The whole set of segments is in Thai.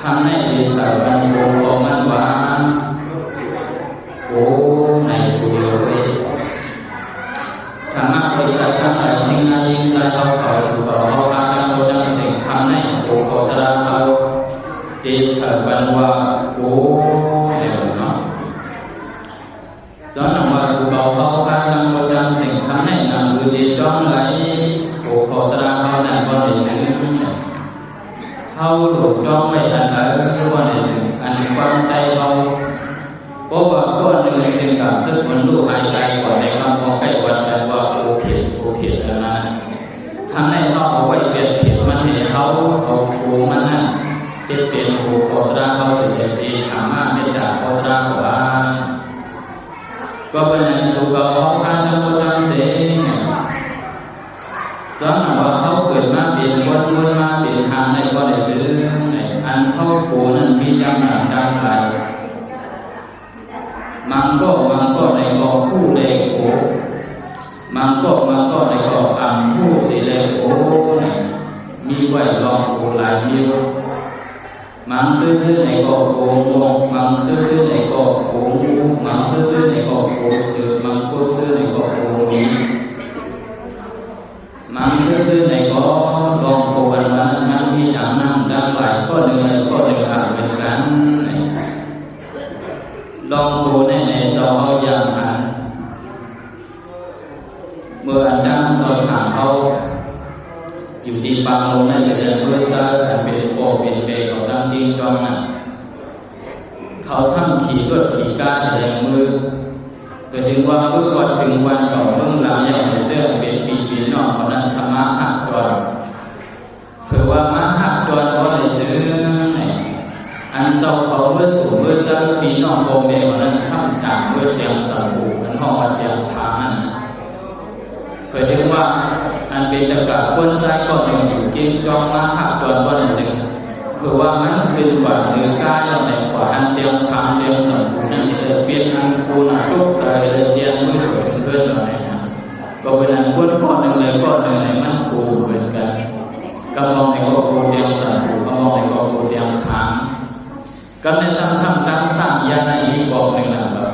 ทำให้ดีสายวันโกโกมันว่าโอ้ในกูเดียวเว้ยธรรมะบริษัททั้งหลายทิ้งนั้นยิ่งใจเขาเข้าสู่เขาพากันโดนดังสิ่งทำให้โกโกตระเขาดีสายวันว่าโอ้เดี๋ยวเนาะสอนว่าสู่เขาพากันโดนดังสิ่งทำให้นำมือดีร้องไหลโกโกตระเขานั่นก็ได้ซึ่งเขาหลุดร้องไม่ทันแล้วก็ได้ซึ่งอันความใจเราเพราะว่าก้อนหนึ่งสิ่งกับซึ่งมันรู้หายใจก่อนในคำมองใกล้วันกันว่าโอผิดแล้วนะทำให้เขาเอาไว้เปลี่ยนผิดมันให้เขาเอาถูมันนั่นเปลี่ยนถูโคตรเขาสิ่งดีธรรมะไม่ด่าโคตรกว่าก็เป็นอันสุขเขาพาทั้งหมดทั้งสิ้นสอนว่าเขาเกิดมาเปลี่ยนวนมาเปลี่ยนทางในก็ได้ซื้ออันเขาปูนั้นมียำหนักดังไหลมันก็ในก็ผู้เลโอมันก็ในก็อัมผู้สิเลโอมีไว้ลองโอหลายนิ้วมันซื้อในก็โกงมันซื้อในก็โกงมันซื้อในก็โกซื้อมันก็ซื้อในก็โกมีมันซื้อในก็ลองโกกันมันมีดังนั้นดังไหลก็เหนื่อยอ่านเป็นกันลองดูในซออย่างหันเมื่ออันดังซอสามเขาอยู่ดีบางลงในเฉลี่ยเพื่อซาเป็นโปเป็นเบเขาดังดิ้งดองนั้นเขาซ้ำขี่รถขี่ก้าแรงมือก็ถึงว่าเมื่อวันถึงวันก่อนเมื่อหลังอย่างเสื้อเป็นปีนอกเขานั้นสมาหักดอนเผื่อว่ามาหักดอนว่าได้ซื้ออันเจ้าเขาเมื่อสูงเมื่อเจ้าปีนอกโกเมวันนั้นซ้ำต่างเมื่อเตียงสังผูอันห้องอันเตียงทางนั้นเผื่อถึงว่าอันเป็นตะกะคนใจก็หนึ่งอยู่กินกองมาหักดอนว่าได้ซื้อเผื่อว่ามันคืนกว่าเนื้อกายในกว่าอันเตียงทางเตียงสังผูนั่นจะเปลี่ยนอันคูณทุกใจเลยเตียงมือถึงเพื่อนอะไรนะก็เป็นอันคนก้อนหนึ่งเลยก้อนหนึ่งในมันคูเหมือนกันก็มองในก็คูเตียงสังผูก็มองในก็คูเตียงทางก็ในซ้ำๆตั้งยาในอีกบอกหนึ่งนะครับ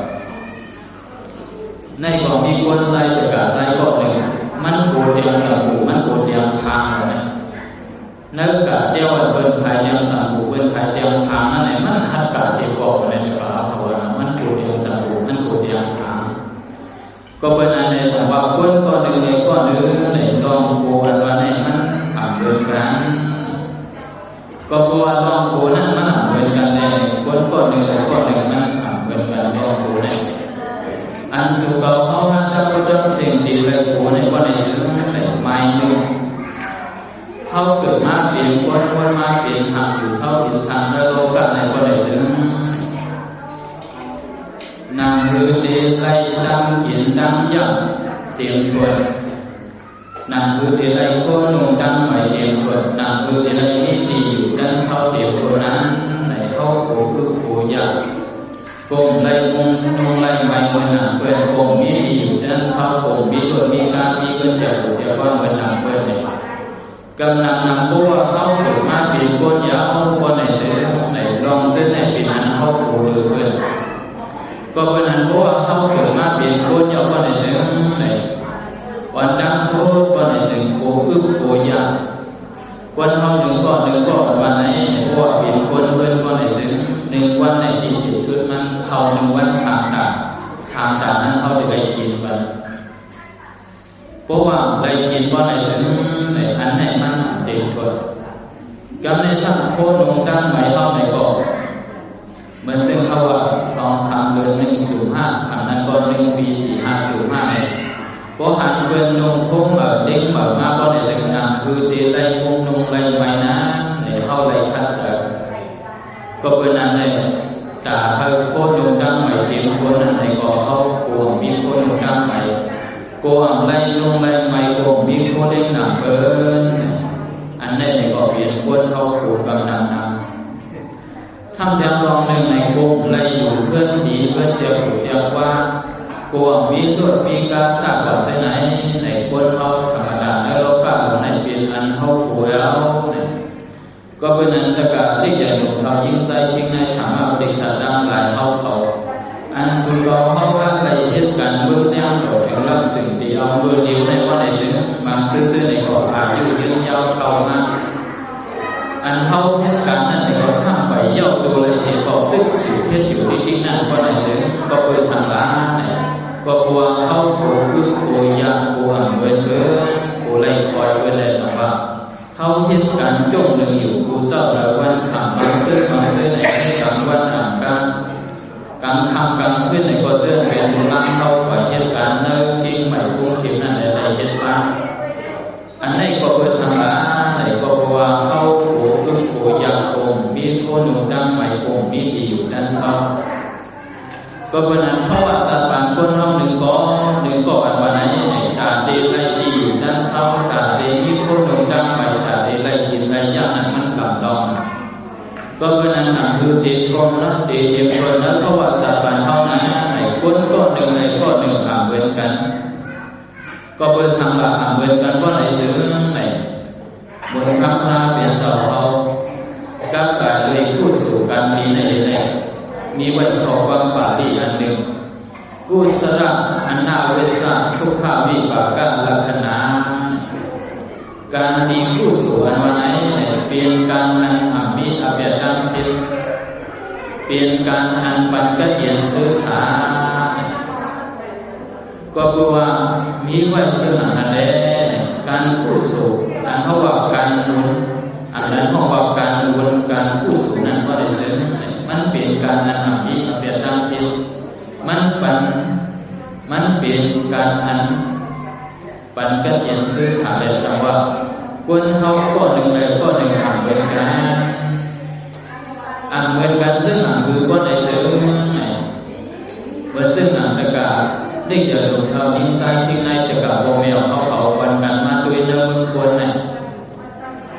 ในบอกมีคนใจจะกะใจบอกหนึ่งมันโกเดียงสังผูมันโกเดียงทางเลยนึกกะเดียวเบิ้ลไข่เดียงสังผูเบิ้ลไข่เดียงทางนั่นไหนมันขัดกะสิบบอกเลยนะครับเพราะว่ามันโกเดียงสังผูมันโกเดียงทางก็เป็นอันในแต่ว่าคนก็หนึ่งในก็หนึ่งในลองโกอันว่าในมันผ่านเดินกันก็เพราะว่าลองโกนั้นมันเหมือนกันเลยคนก็หนึ่งมันเหมือนกันลองโกนั้นอันสุขเขาถ้าเราจะสิ่งดีเลยโกในวันไหนซื้อในไม่หนึ่งเขาเกิดมาเปลี่ยนคนมาเปลี่ยนทางอยู่เศร้าอยู่สั่งแล้วโลกในวันไหนซื้อนางคือเดไลดังยินดังยักเตียงถวดนางคือเดไลโคนนุ่งดังใหม่เตียงถวดนางคือเดไลนิติอยู่ดังเศร้าเตียงถวดนั้นในเขาโกลูกโกยาโกมไลกงนุ่งไลใหม่เมื่อนางเพื่อนโกมมีอยู่ดังเศร้าโกมมีตัวมีการมีเงินเดือนเดี๋ยวว่าเมื่อนางเพื่อนเนี่ยกำลังนำตัวเขาเกิดมาปีโกนยาววันไหนเสียไหนลองเส้นไหนปีนั้นเขาโกลือเพื่อนก็เป็นอันเพราะว่าเขาเกิดมาเปลี่ยนคนยาววันไหนเสียไหนวันดังโซ่วันไหนถึงโกอึกโกยาวันเขาหนึ่งก็วันไหนเพราะว่าเปลี่ยนคนเพื่อนวันไหนถึงหนึ่งวันไหนดีที่สุดมันเขาหนึ่งวันสามด่านนั้นเขาจะไปกินวันเพราะว่าไปกินวันไหนถึงไหนอันไหนมันเด็กกว่าก็ในสังโคตรลงดังใหม่เข้าในก็เหมือนซึ่งเขาว่า2-3 เดือน105อันนั้นก็1 ปี4-5-05เนี่ยเพราะหันเบิ้ลนงพุ่งเด้งมาก็ในสิ่งนั้นคือเดลัยพุ่งนงไลใหม่นะในเข้าไลคัดเสริมก็เป็นอันในแต่เขาโคตรนงดังใหม่เตรียมคนนั้นในก็เขาโกงมีคนนงดังใหม่โกงไลนงไลใหม่โกงมีคนเด้งหนักเบิ้ลอันนี้ในก็เปลี่ยนคนเขาโกงกำลังนำซ้ำยังลองหนึ่งในโกงไลอยู่เพื่อนดีเพื่อนเดียวอยู่เดียวว่าโกงมีตัวมีการสักแบบไหนในคนเขาธรรมดาในโลกาในเปลี่ยนอันเขาโกยเอาก็เป็นอันตรายที่จะหนุนเขา ยิ่งใจจริงในธรรมะบริษัทดังหลายเขาอันสุกเขาพักในเหตุการณ์มือแนวโดดถึงรับสิ่งที่เอามือเดียวในว่าในซึ่งบางซื่อในก่ออายุยืนยาวเข้ามาอันเขาเหตุการณ์นั้นในก่อสร้างไปย่อดูเลยเสียก่อตึกสิเพชรอยู่ที่นั่นว่าในซึ่งก็เปิดสังฆาเนี่ยก็กลัวเขาโกลึกโกยากกลัวเวรเบื่อโกไล่คอยเวรเลยสังฆาเขาเหตุการณ์จงหนึ่งอยู่กูเจ้าละวันสามบางซื่อในให้กลางวันอ่างกลางค่ำกลางคืนในก็เสื่อมเป็นร่างเข้าไปเหตุการณ์เนื้อทิ้งใหม่กุ้งทิ้งนั่นในเหตุการณ์อันนี้ก็เปิดสังฆาในก็ว่าเข้าโกลึกโกยากโกมีโคนหนุ่มดังใหม่โกมีที่อยู่ด้านเศร้าก็เป็นนั้นเพราะว่าสัตว์บางคนเราหนึ่งก็วันไหนตาเดไล่ที่อยู่ด้านเศร้าตาเดมีโคนหนุ่มดังใหม่ตาเดไล่กินไล่ยากนั้นมันกลับลองก็เป็นนั้นคือเด็กคนนั้นเด็กคนนั้นเพราะว่าสัตว์บางเท่านั้นในคนก็หนึ่งอ่านเว้นกันก็เป็นสังฆะอ่านเว้นกันว่าในสื่อในบนคำนาเปลี่ยนเจ้าเขากับการเลยพูดสู่การมีในมีไว้ขอความปารีอันหนึ่งกุศลอันนาเวสะสุขวิปากะลักขณาการมีกุศลอันวันไหนเปลี่ยนการอันมีอภิธรรมทิศเปลี่ยนการอันปัญญาเย็นสื่อสารก็คือว่ามีไว้สนั่นอะไรการกุศลอันเขาว่าการนุนอันนั้นเขาว่าการนุนการกุศลนั้นว่าได้ซึ่งมันเปลี่ยนการอันมีอภิธรรมทิศมันเปลี่ยนการอันปัญญาเย็นสื่อสารเลยจังว่าคนเขาก็หนึ่งอ่านเหมือนกันซึ่งคือคนในซึ่งเหมือนซึ่งตะกาได้เจอหลวงเท่านี้ใจจริงในตะกาโมเมลเขาปันกันมาด้วยเดิมมือคนเนี่ย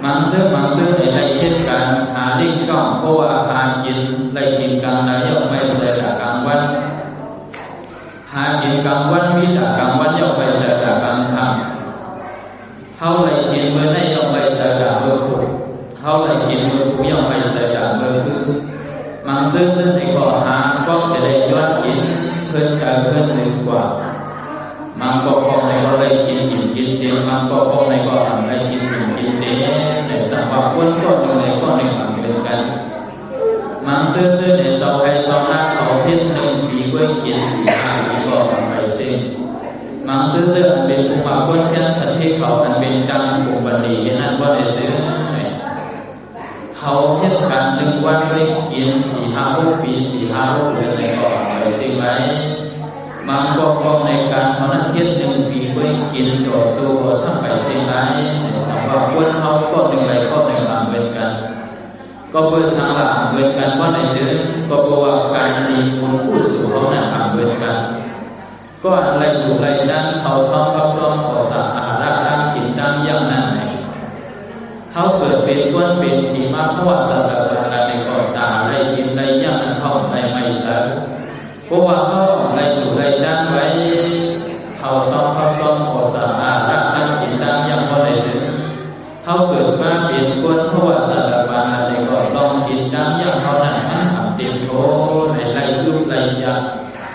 มังซึ่งในเหตุการณ์หาดิ้งก็เพราะว่าอาหารกินได้กินกลางได้ย่อมไม่เสียจากกลางวันหากินกลางวันมีจากกลางวันย่อมไม่เสียจากกลางค่ำเขาเลยกินเมื่อได้ย่อมไม่เสียจากเมื่อผูกเขาเลยกินเมื่อผูกย่อมไม่เสียจากเมื่อคือมังซึ่งในก่อหาก็จะได้ย้อนกินเพื่อนกันเพื่อนหนึ่งกว่ามังก็พอในก็เลยกินเดียวมังก็พอในก็ทำได้กินเดียวแต่สำหรับคนก็หนึ่งเหมือนกันมังซึ่งในเสาไทยเสาหน้าเขาเพี้ยนหนึ่งปีก็กิน4-5 ปีก็ทำไปสิ้นมังซึ่งอันเป็นภูมิคนแค่สัตว์ที่เขาอันเป็นดังภูมิบัณฑิตนั่นว่าได้ซื้อเขาเพี้ยนกัน1 วันก็กิน4-5 ปี4-5 เดือนในก็ทำไปสิ้นไว้มังก็พอในการเขานั้นเพี้ยน1 ปีก็กินต่อสู้สัมไปสิ้นไว้สำหรับคนเขาก็หนึ่งเหมือนกันก็เปิดสังฆะเหมือนกันว่าในสื่อก็เพราะว่าการมีบุญพูดสู่เขาเนี่ยเหมือนกันก็อะไรอยู่อะไรนั้นเขาซ้อมขอสะอาดร่างกินตั้งอย่างนั้นไหนเขาเกิดเป็นคนเป็นที่มากเพราะว่าสัตว์อะไรในก่อนตาอะไรกินอะไรอย่างนั้นเขาไม่สักเพราะว่าเขาอะไรอยู่อะไรนั้นไว้เขาซ้อมขอสะอาดร่างกินตั้งอย่างว่าในสื่อเขาเกิดมาเป็นคนเพราะว่าสัตว์อะไรก็ลองกินน้ำอย่างเขานั้นเต็มโถในไรยุกไรยา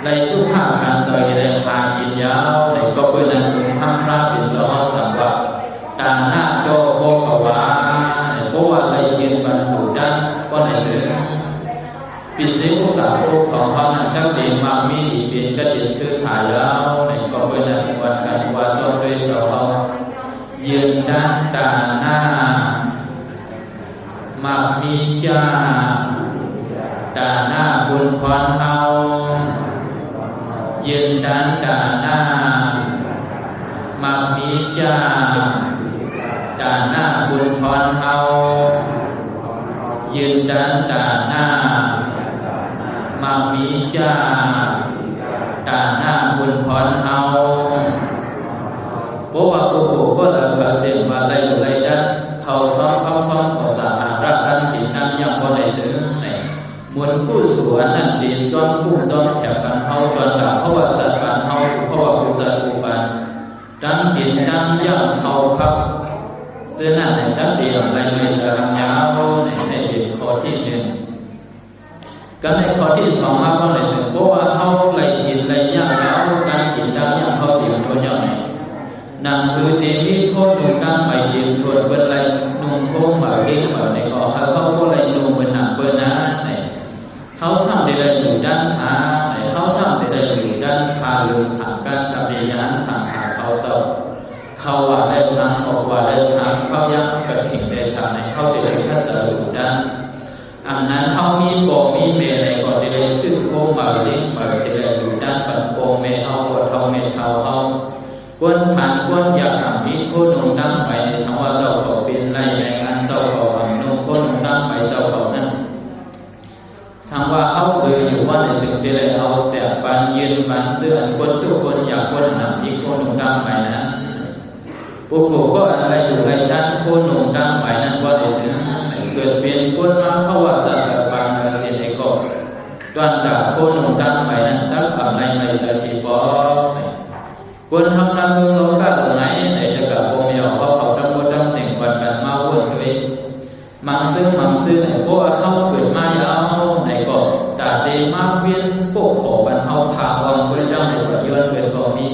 ไรทุกข้างการใส่ในทางกินยาวในก็เป็นนั้นทำพระเป็นต่อสังวะตาหน้าโตโบกวาเพราะว่าไรยืนบรรลุด้านก็ในสื่อปิดสิ่งสาวของเขานั้นทั้งเด็กมามีเป็นกระดิ่งซื้อสายแล้วในก็เป็นนั้นวันกันว่าชอบด้วยสาวยืนด้านตาหน้ามักมีจ้าตาหน้าบุญพรเฮายืนด้านตาหน้ามักมีจ้าตาหน้าบุญพรเฮายืนด้านตาหน้ามักมีจ้าตาหน้าบุญพรเฮาเพราะว่าผู้ก็เลยเสียงว่าได้อยู่ได้ด้านเขาซ้อมขอสะอาดร่างกินน้ำยังพอได้ซื้อในมวลผู้สวนนั่นดีซ้อมผู้ซ้อมแถบกันเขาตอนหลังเพราะว่าสัตว์กันเขาเพราะว่าผู้สัตว์ผู้ปันดังกินน้ำยังเขาพับเสื้อหน้าในดังเดียวในเลยสามยาวในเป็นข้อที่1 ก็ในข้อที่สองครับว่าในสิ่งเพราะว่าเขาไรกินไรย่างแล้วการกินย่างเขาเตรียมตัวย่างไหนนั่นคือเดวิดโคดุงการไปเตรียมตัวเป็นไรนุ่งโค้งมาเลี้ยงมาในข้อเขาก็ไรนุ่งเป็นหนักเป็นหนาในเขาสร้างได้อยู่ด้านซ้ายในเขาสร้างได้อยู่ด้านพาลืมสังการกับเรียนสังหาเขาเจ้าเขาว่าได้สังออกว่าได้สังเขายังกับถิ่นได้สังในเขาได้ถึงขั้นจะอยู่ด้านอันนั้นเขามีโกมีเมในก่อนได้ซึ่งโคมาเลี้ยงมาเสียอยู่ด้านปันโกเมเอาบทเขาเมเขาเอากวนผ่านกวนอยากอ่านมีโคนุ่งดังไปในสังวาเจ้าเขาเป็นไรในงานเจ้าเขาอ่านนุ่งโคนุ่งดังไปเจ้าเขานั้นสังว่าเขาเคยอยู่ว่าในสิ่งที่ได้เอาเสียปันยืนปันเสื่อนกวนทุกคนอยากกวนอ่านมีโคนุ่งดังไปนั้นปุกปุกก็อะไรอยู่ในด้านโคนุ่งดังไปนั้นว่าในสิ่งเกิดเปลี่ยนกวนมาเพราะว่าสัตว์บางเสียในกบตอนด่าโคนุ่งดังไปนั้นดักอะไรไม่ใช่สิบอควรทำนำมือลงกับตรงไหนในจะกับโมเมลเขาทั้งหมดทั้งสิ่งวันกันมาวนด้วยมังซื้อในพวกเขาเกิดมายาวในกบด่าดีมากเวียนพวกขอบันเขาถาวรเพื่อเจ้าในประโยชน์เป็นกบนี้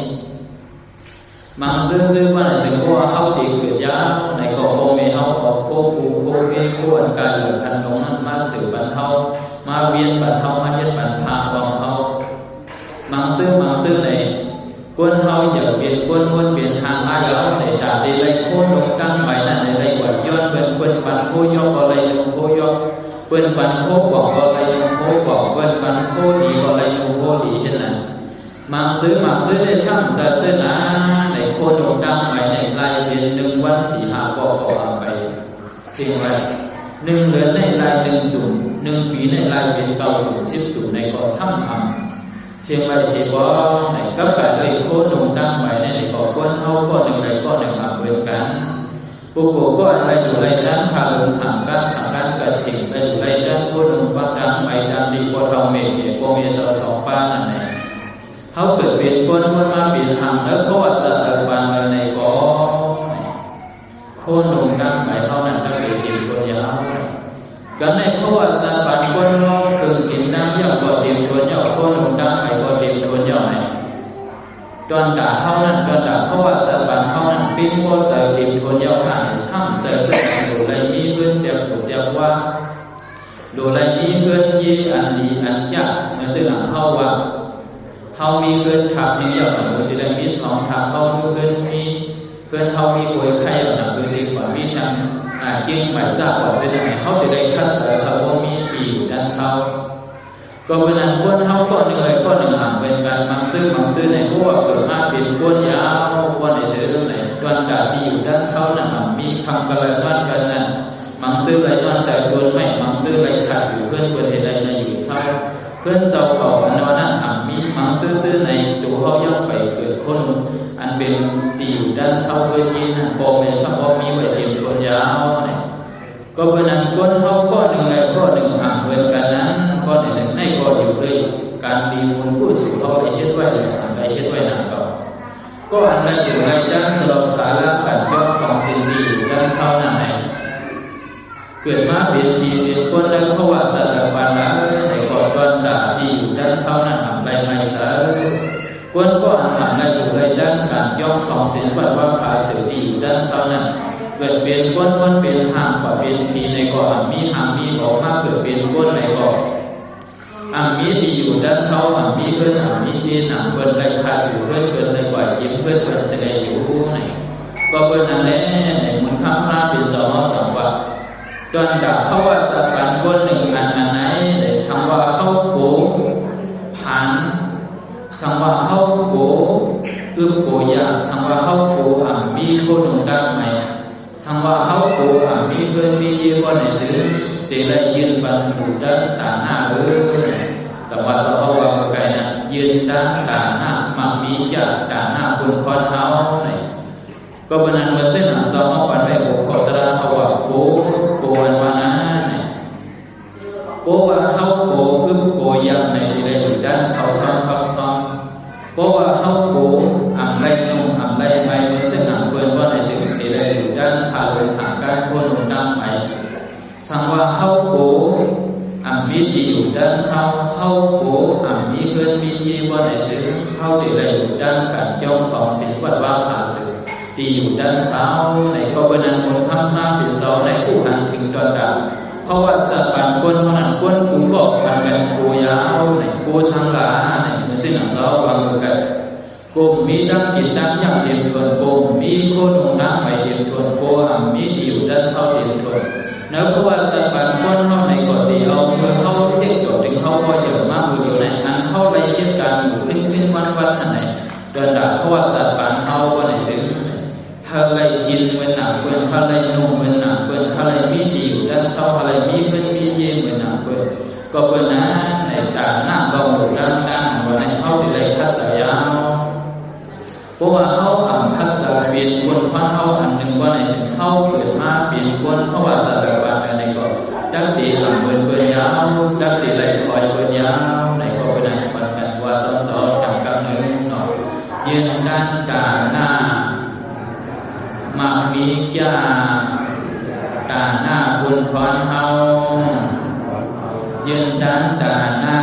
มังซื้อว่าในถึงพวกเขาดีเกิดยาวในกบโมเมลเขาออกโคกูโคเกควรการเหลือคันลงนั้นมาสื่อบันเขามาเวียนบันเขามาเย็ดบันพาบองเขามังซื้อในกวนเขาอย่าเปลี่ยนกวนเปลี่ยนทางมาแล้วในด่าดีไรโคลงตั้งไปนั่นในไรกว่าย้อนเป็นกวนปันโคยกอะไรลงโคยกกวนปันโคบอกอะไรลงโคบอกกวนปันโคดีอะไรลงโคดีเช่นนั้นมังซื้อได้ช่างจะเส้นในโคลงตั้งไปในไรเป็น1 วัน 4 หาบอกไปสิ่งไร1 เดือนในไร1 ศูนย์1 ปีในไรเป็น9 ศูนย์10 ศูนย์ในก็ซ้ำเสียงไรเสียบอในกับการเลยโคนุ่งดังไปในก่อกวนเขาก็หนึ่งไรก็หนึ่งมาเดียวกันปุกปุกก็อะไรอยู่ไรด้านพาลงสั่งการเกิดถิ่นไปอยู่ไรด้านโคนุ่งวัดดังไปดังดีกว่าเราเมฆโกเมสสองป้านั่นเองเขาเกิดเป็นกวนมาเปลี่ยนทางแล้วก็วัดสัตว์บางในก่อโคนุ่งดังไปเท่านั้นตั้งแต่ถิ่นตัวยาวกันในเพราะว่าสัตว์บางคนเราคือกินน้ำเยอะกว่าถิ่นตัวยาวโคนุ่งดังไปกว่าถิ่นตัวยาวไหนตอนด่าเขานั้นตอนด่าเพราะว่าสัตว์บางเขานั้นปิ้งโคเสือถิ่นตัวยาวผ่านซ้ำเจอเส้นดูไรมีเพื่อนเดียวถูกเดียวว่าดูไรมีเพื่อนยี่อันดีอันยากเมื่อซึ่งเขาว่าเขามีเพื่อนขับมีอย่างหนึ่งที่ไรมี2 ทางเขาเพื่อนมีเพื่อนเขามีป่วยไข้อย่างหนึ่งดีกว่ามีนั้นยิ่งหมายจากว่าจะยังไงเขาจะได้คัดเสริมเขาว่ามีปีอยู่ด้านเช้าก็เป็นนั้นก้นเขาก็หนึ่งไรก็หนึ่งห่างเป็นการมังซื้อในพวกเกิดมาเป็นก้นยาวก้นในเสือไหนด้านกาดีอยู่ด้านเช้านั้นมีคำกระไรด้านกันนั้นมังซื้อไรด้านแต่ก้นไม่มังซื้อไรขาดอยู่เพื่อนคนใดในอยู่เช้าเพื่อนเจ้าเขาอันนั้นมีมังซื้อในตัวเขาย่อมไปเกิดคนอันเป็นปีอยู่ด้านเช้าเพื่อนยินโปเมสปอมีไว้เตรียมตัวยาวเนี่ยก็เป็นนั้นก้นเขาก็หนึ่งไรก็หนึ่งห่างเว้นกันนั้นก็ในก็อยู่ด้วยการดีมูลผู้สู่เขาไปเฮ็ดไว้ไปเฮ็ดไว้นั่นก็อันนั้นอยู่ในด้านสลบสาระการยกของสิ่งดีอยู่ด้านเช้านั่นเองเกิดมาเป็นปีเป็นก้นแล้วเพราะว่าสัตว์บางนั้นในก่อนวันด่าดีอยู่ด้านเช้านั่นทำไรไม่เสือกวนก็อ่านในอยู่ในด้านการย่อมของศิลปะว่าภาษีดีอยู่ด้านเช้านั้นเกิดเป็นกวนเป็นห่างกว่าเป็นปีในก่อนมีห่างมีออกมาเกิดเป็นกวนในก่อนมีดีอยู่ด้านเช้ามีเพื่อนมีดีหนังเพื่อนไรขาดอยู่เพื่อนไรกว่ายิ้มเพื่อนจะได้อยู่ไหนก็เพื่อนนั่นแหละในมือข้างหน้าเป็นสองว่าตอนด่าเขาว่าสัตว์บางคนหนึ่งอันไหนในสังว่าเขาโกผ่านสังว่าเขาโกโกยาสังว่าเขาโกมีโคหนุ่งดังไหมสังว่าเขาโกมีเพื่อนมีเยอะกว่าในซื้อเดี๋ยวได้ยืนบันดูด้านตาหน้าสังว่าเขาว่าเมื่อไงนะยืนด้านตาหน้ามามีจากตาหน้าบนคอเท้าไหนก็เป็นนั้นเมื่อเส้นหางเขาปันไปโกตระเขาว่าโกวันวานะเนี่ยโกว่าเขาโกคือโกยังในที่ใดอยู่ด้านเขาซ้อมโกว่าเขาโกไรนุ่งไรไม่เมื่อเส้นหางเปิดว่าในสิ่งที่ใดอยู่ด้านพาเลยสั่งการคนลงดังไปสังว่าเขาโกมีดีอยู่ ด้านเศร้าเข้าโผมีเพื่อนมีเยี่ว่าไหนซื้อเข้าดีไรอยู่ด้านการย่อมของศิลวัดว่าหาสื่อดีอยู่ด้านเศร้าในก็เป็นอันมนต์ข้ามหน้าเป็นเศร้าในผู้หันถึงตอนดาเพราะว่าสัตว์ปันก้นเท่านั้นก้นกูบอกมันเป็นกูยาวในกูช่างหลาในเหมือนที่หนังเราวางมือกันกูมีดังกินดังย่ำเดียมทวนกูมีโคหนุ่มดังใหม่เดียมทวนกูมีดีอยู่ด้านเศร้าเดียมทวนเนื้อเพราะว่าสัตว์ปันก้นเท่าในก่อนดีเอาเมื่อเข้าเด็กจดถึงเข้าพอเยอะมากอยู่ในอันเข้าไปเหตุการณ์อยู่ขึ้นวันอันไหนเดินด่าเพราะว่าสัตว์ปันเข้าวันไหนถึงอะไรยินเหมือนหนักเพื่อนอะไรนุ่มเหมือนหนักเพื่อนอะไรมีดีอยู่ด้านเศร้าอะไรมีเพื่อนมีเย็นเหมือนหนักเพื่อนก็เพื่อนนะในด่านหน้าเราหมู่ด้านด้านวันไหนเข้าที่ไรทัดสายาวเพราะว่าเขาอ่ำทัดสายเปลี่ยนคนพันเขาอันหนึ่งวันไหนถึงเข้าเกิดมาเปลี่ยนคนเพราะว่าสัตว์แบบว่าในก็จักดีอ่ำเพื่อนยาวจักดีไรคอยเพื่อนยาวในก็เพื่อนวันกันว่าซ้อนๆจับกันหนึ่งหน่อยยืนด้านด่านหน้ามามีญาตาหน้าคุณพรเฮายืนดันตาหน้า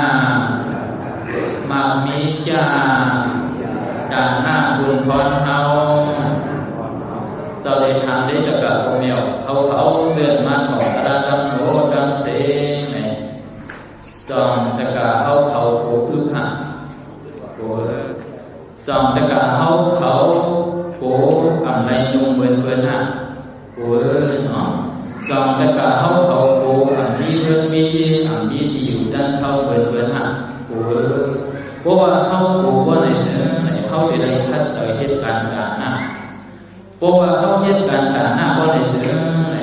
มามีญาตาหน้าคุณพรเฮาสวัสดีทางได้จะกับโอเมียวเขาเสื่อมมาของตระดังโหดังเสในสองตะกาเขาโผอึหะสองตะกาเขาโผอะไรนุ่มเบิ่นฮะโอ้ยเนาะสองตะกาเขาโผมีเรื่องมีดีอยู่ด้านเศร้าเบิ่นฮะโอ้ยเพราะว่าเขาโผว่าในเสือในเขาเป็นอะไรคัดใส่เหตุการณ์ด่านหน้าเพราะว่าเขาเหตุการณ์ด่านหน้าว่าในเสือใน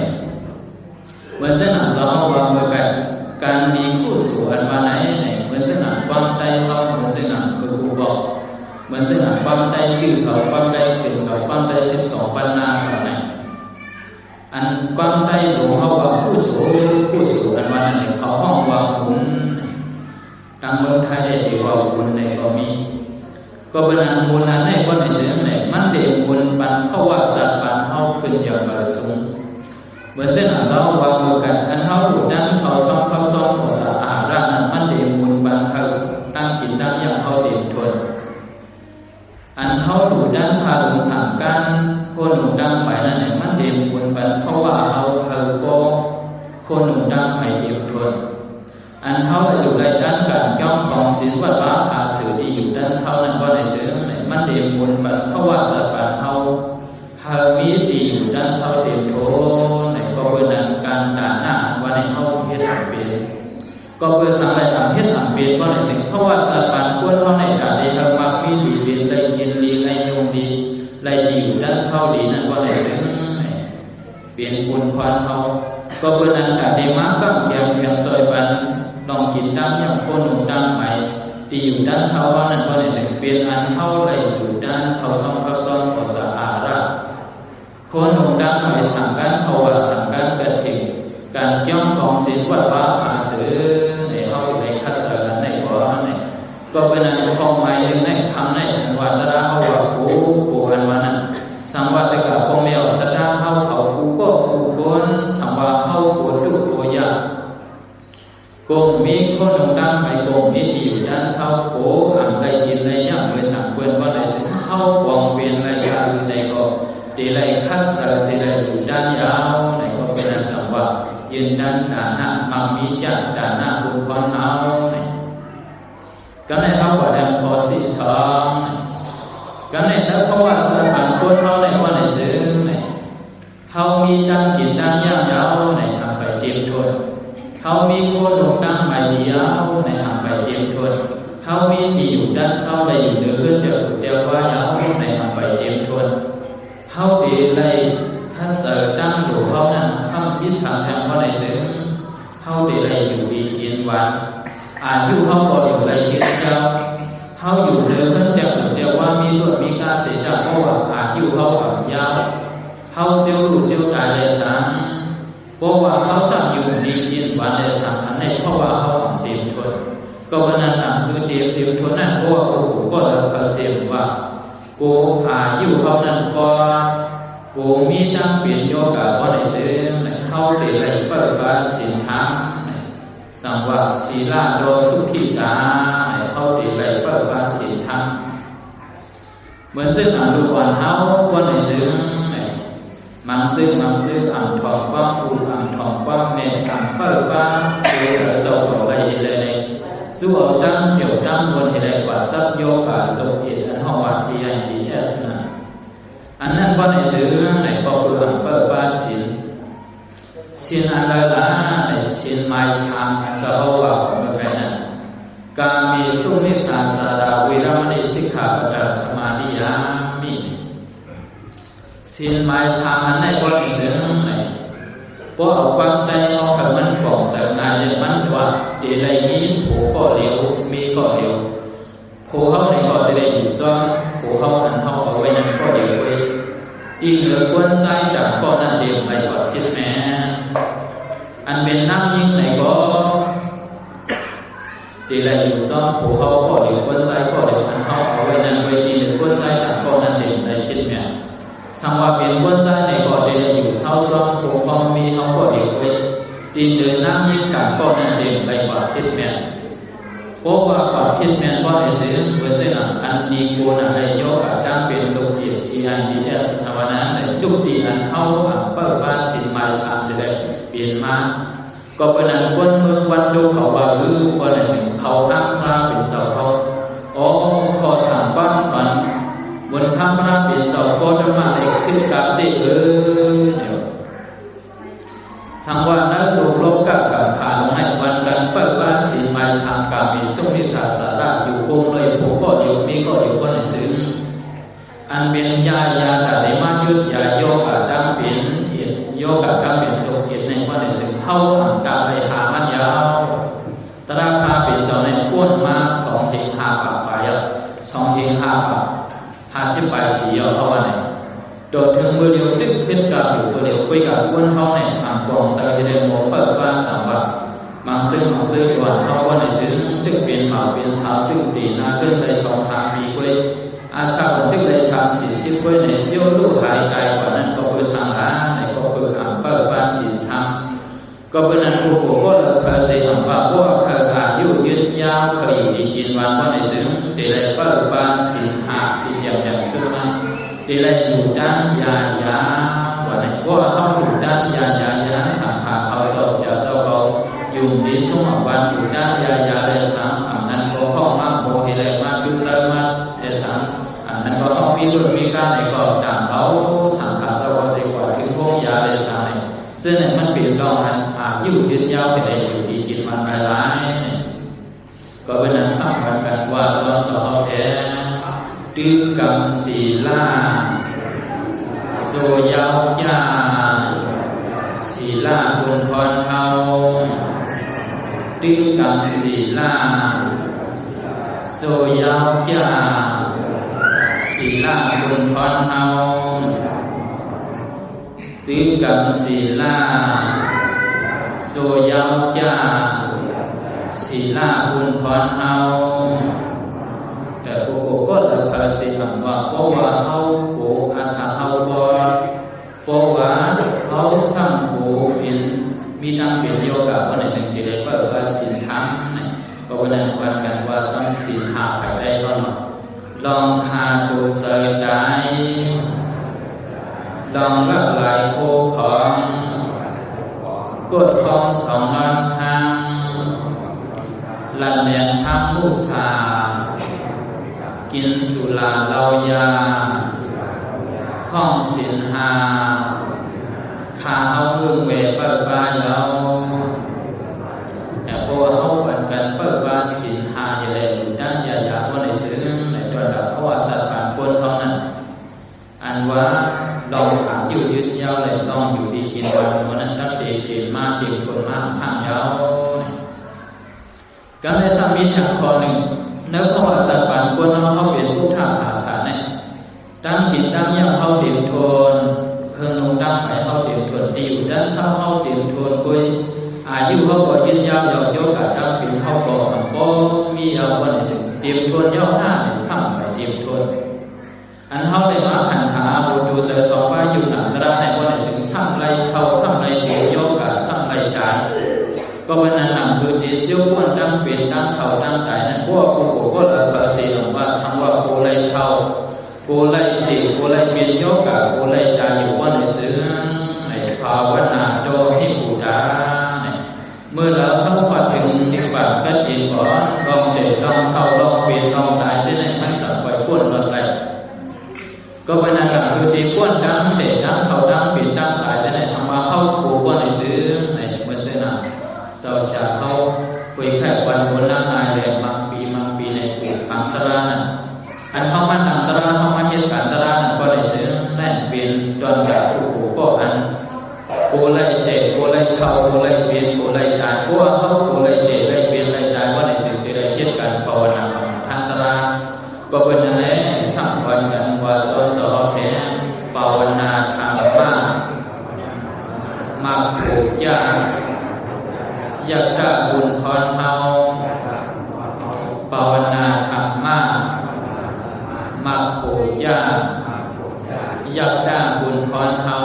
เหมือนเส้นหนังเราวางไว้กันการมีผู้สู่อันมาไหนเหมือนเส้นหนังความใจเขาเหมือนเส้นหนังคือกูบอกเหมือนเส้นหนังความใจยืดเขาความใจถึงเขาความใจ12ปันนาเขาไหนอันความใจหลวงเขาว่าผู้สู่อันมาไหนเขาห้องว่าบุญทางเมืองไทยได้ดีว่าบุญในก็มีก็เป็นอันบุญอันในก็ในเสียงไหนมันเด่นบุญปันเขาว่าสัตว์ปันเขาขึ้นอย่างบริสุทธิ์เหมือนเส้นหนังเราวางมือกันอันเขาอยู่นั้นเขาซ้อมเขาซ้อมหัวสะอาดร่างนั้นมันเด่นบุญปันเขาตั้งกินตั้งอย่างเขาเด่นทนอันเขาดูด้านพาลงสั่งการคนหนุ่มดังไปนั่นเองมันเด่นบุญปันเพราะว่าเขาก็คนหนุ่มดังไปเดียวทนอันเขาอยู่ในด้านการย่อมของศิลวัดว่าอาสื่อที่อยู่ด้านเศร้านั้นว่าในเสื่อไหนมันเด่นบุญปันเพราะว่าสัตว์ปันเขามีดีอยู่ด้านเศร้าเด่นโทในก็เป็นการด่านหน้าว่าในเขาเฮ็ดเปลี่ยนก็เป็นสังไรต่างเฮ็ดเปลี่ยนว่าในถึงเพราะว่าสัตว์ปันควรเขาในด่านในทางมักมีดีเปลี่ยนไรยินดีไรยงดีไรดีอยู่ด้านเศร้าดีนั่นว่าในถึงเปลี่ยนบุญควานเขาก็เป็นอันด่านในมักก็เพียงซอยปันลองกินดังอย่างคนหนุ่มดังใหม่ดีอยู่ด้านเศร้าว่านั่นว่าในถึงเปลี่ยนอันเข้าไรอยู่ด้านเขาซ่อมเขาซ่อมเขาสะอาดคนหนุ่มดังใหม่สั่งการเขาว่าสั่งการเกิดจริงการย่อมของศิลวัดว่าหาซื้อในเขาในคัดสรรในบ่อในก็เป็นอันของใหม่หนึ่งในคำในวัดระเขาว่ากูอันวันนั้นสังวัตกับพงเมียวสดาเขากูก็กูก้นสังวาเขากูดุตัวยาโกงมีคนหนุ่มดังใหม่โกงมีดีด้านเศร้าโกอ่างไรยินไรย่างเว้นหนักเว้นว่าไรสิเข้ากองเปลี่ยนไรยาอยู่ในก็ดีไรคัดสรรสิไรอยู่ด้านยาวในก็เป็นอันสังวายืนด้านด่านหน้ามามีจัดด่านหน้าบุญพรเอาก็ในเขาว่าดังคอสีทองก็ในนั้นเพราะว่าสถานคนเขาในว่าในซื้อในเขามีดังกินดังย่างยาวในทำไปเตรียมทนเขามีโคดงดังใบเดียวในทำไปเตรียมทนเขามีดีอยู่ด้านเศร้าไปอยู่เหนือขึ้นเดียวว่ายาวในทำไปเตรียมทนเขาดีไรท่านเสริมตั้งอยู่เขานั้นทำวิสาทางว่าในซื้อเขาดีไรอยู่ดีเย็นวันอายุเขาก็อยู่ไรเย็นเจ้าเขาอยู่เหนือขึ้นเดียวว่ามีตัวมีการเสียจากเพราะว่าอายุเขาแบบยาวเขาเจียวดูเจียวตายเลยสังเพราะว่าเขาสั่งอยู่ดีเย็นวันเลยสังอันนี้เพราะว่าเขาเตรียมทนก็วันนั้นคือเตรียมทนนั่นเพราะว่าก็เราเสียว่ากูอายุเขานั้นก็กูมีตั้งเปลี่ยนโยกะว่าในเสื่อเขาเปลี่ยนอะไรเปิดว่าสินค้า สังวาศีลาโดสุขิตาเขาตีไรเปิดบานศีลธรรมเหมือนซึ่งอ่านดูก่อนเฮาวันไหนซึ่งมังซึ่งอ่านทองว่าปูอ่านทองว่าเมฆอ่านเปิดบ้านเจอโซ่อะไรเลยสู้เอาตั้งเดี่ยวตั้งวันอะไรกว่าซับโยกาโลกิอันห้องวัดดีไอดีเอสนะอันนั้นวันไหนซึ่งไหนก็ปูอ่านเปิดบ้านศีลอะไรล่ะในศีลไม่สามจะเอาว่าไม่เป็นนั้นกามีสุนิสานสาราวิรามณีสิกขาปะสมาธิยามิศีลไม่สามอันไหนวันไหนซึ่งไหนพวกเอาความใจเอาคำมันบอกสังนายมันว่าดีไรมีผูก็เลี้ยวมีก็เลี้ยวผูเขาในก็ได้อยู่ซ้อนผูเขาอันเขาเอาไว้นั้นก็เลี้ยวไว้อีเหลือควรใจจากก็นั่นเดียวไปกว่าคิดแม้อันเป็นน้ำยิ่งไหนก็ดีไรอยู่ซ้อนผูเขาก็เลี้ยวควรใจก็เลี้ยวอันเขาเอาไว้นั้นไว้ดีเหลือควรใจจากก็นั่นเดียวไปคิดแม้สังวาเป็นควรใจในก็ดีไรอยู่เศร้าซ้อนผูเขามีเขาก็เลี้ยวไว้ดีเหลือน้ำยิ่งกับก็นั่นเดียวไปกว่าคิดแม้เพราะว่าก่อนคิดแม้ก็ในสิ่งเวทีนั้นอันดีกูน่ะในโยกดังเป็นลูกเอียดอีอันดีเอสนวนาในลูกดีอันเข้าอันเปิดบ้านสินมาสามจะได้เปลี่ยนมาก็เป็นอันคนเมืองวันดูเขาว่าวันไหนสิ่งเขาตั้งพระเป็นเจ้าเขาขอสั่งบ้านสอนบนข้ามพระเป็นเจ้าก็จะมาได้ขึ้นกับได้สังวานะลูกโลกกับผ่านให้วันกันเปิดบ้านสีไม้สามกามีสุนิสาสาระอยู่คงเลยผูกก็อยู่มีก็อยู่ก็ในซึ่งอันเป็นยาแต่ในมายุดยาโยกะดังเป็นเอียดโยกะดังเป็นตัวเอียดในวันในซึ่งเข้าอ่างกาไปหามันยาวตราคาเป็นเจ้าในพ้นมา2-5 บาทไป2-5 บาท50 บาทสีเอาเท่าไหร่โดดถึงมือเดียวดึกขึ้นกับอยู่ตัวเดียวคุยกับคนเขาในอ่างกองสักทีเดียวโมเปิดบ้านสามวัดมังซึ่งวันเขาวันไหนซึ่งดึกเปลี่ยนมาเป็นสาวดึกตีนาขึ้นไป2-3 ปีคุยอาสาวันดึกไป30-40คุยในเซี่ยวลูกหายใจกว่านั้นก็คือสังหารในก็คืออ่างเปิดบ้านศีลธรรมก็เป็นนั้นผู้ผู้ก็เลยเผยเสียงว่าพวกเคยอายุยืนยาวเคยดีกินวันวันไหนซึ่งได้เลยเปิดบ้านศีลหาที่อย่างซึ่งนั้นดีไรอยู่ด้านยาวันไหนว่าเขาอยู่ด้านยาสังขารเขาเจ้าเจ้าเขาอยู่ดีสมวันอยู่ด้านยาเลยสังอันนั้นก็เข้ามาโมหิเลยมาดูใจมาเดสังอันนั้นก็เขามีรุ่นมีการในก็ต่างเขาสังขารเจ้าสิกว่าถึงพวกยาเลยสังซึ่งมันเปลี่ยนรองมันอยู่ยืนยาวไปได้อยู่ดีกินมันหลายก็เป็นนั้นสำคัญกันว่าสอนต่อแท้ดื้อกรรมศีลาโซยาวยาศีลาบุญพรเทาดื้อกรรมศีลาโซยาวยาศีลาบุญพรเทาดื้อกรรมศีลาโซยาวยาศีลาบุญพรเทาแต่โกก็เลยภาษีว่าเพราะว่าเขาโกอาสาเขาบ่เพราะว่าเขาสร้างโกเป็นมีทางเป็นโยกะวันไหนจึงจะได้เปิดว่าศีลธรรมก็วันนั้นวันกันว่าต้องศีลหาไปได้ก็เนาะลองคาดูเสยได้ลองละลายโคของกดทอง2 ล้านครั้งละเลียนทางมุสากินสุราเหล้ายาห้องศีลหาข้าเอาเงื่อนเวเปิดบ้านเราแต่พวกเขาบันกันเปิดบ้านศีลหาอย่างไรอยู่ด้านยาวันไหนซึ่งในตัวดับเขาว่าสัตว์ผ่านคนเขานั้นอันว่าลองอยู่ยืดยาวเลยลองอยู่ดีกินวันนั้นรักเด็กมากเด็กคนมากข้างยาวการในสามีอย่างข้อหนึ่งnếu có họ giật bản quân họ biển cũng thả hạ sản này đang biển đang nhau họ điểm thuần hơn nông đang phải họ điểm thuần điều đang sau họ điểm thuần quê dù họ có yên nhau dọc cho cả đang biển họ có mi ở quần điểm thuần nhau ha để xong phải điểm thuần anh họ để nói thành thả một dù giờ so với dù nặng ra này quần chúng xong lây thâu xong lây điểm vô cả xong lây trái có bênนั้นlàm hư đi chu quan đang biển đang thầu đang đạiนั้นพวกกูก็เลยภาษีหลงว่าสังว่ากูเลยเท่ากูเลยตีกูเลยเปลี่ยนโยกะกูเลยใจอยู่ว่าในซื้อในภาวนาโดที่กูดาเมื่อเราเข้ามาถึงนิพพานก็จริงก่อนลองเด็ดลองเข้าลองเปลี่ยนลองได้เช่นในมันสับไปพ้นหมดเลยก็เป็นอันดับคือดีพ้นดังเด็ดดังเข้าดังเปลี่ยนดังได้เช่นในสมาเข้ากูว่าในซื้อในเหมือนเช่นนั้นเราจะเข้าคุยแค่วันบนร่างกายแหลมบางปีในกูอันตรายอันเข้ามันอันตรายเข้ามันเหตุการณ์อันตรายก็ในซื้อแน่เปลี่ยนจนจากกูก็อันกูเลยเด็กกูเลยเข้ากูเลยเปลี่ยนกูเลยตายกูเข้ากูเลยเด็กเลยเปลี่ยนเลยตายก็ในสิ่งที่ได้เหตุการณ์ภาวนาอันตรายก็เป็นอะไรสังวันกันว่าสอนสอนแห่ภาวนาธรรมะผูกยาอยากได้บุญพรเฮาภาวนาธรรมะมักโผยาอยากได้บุญพรเฮา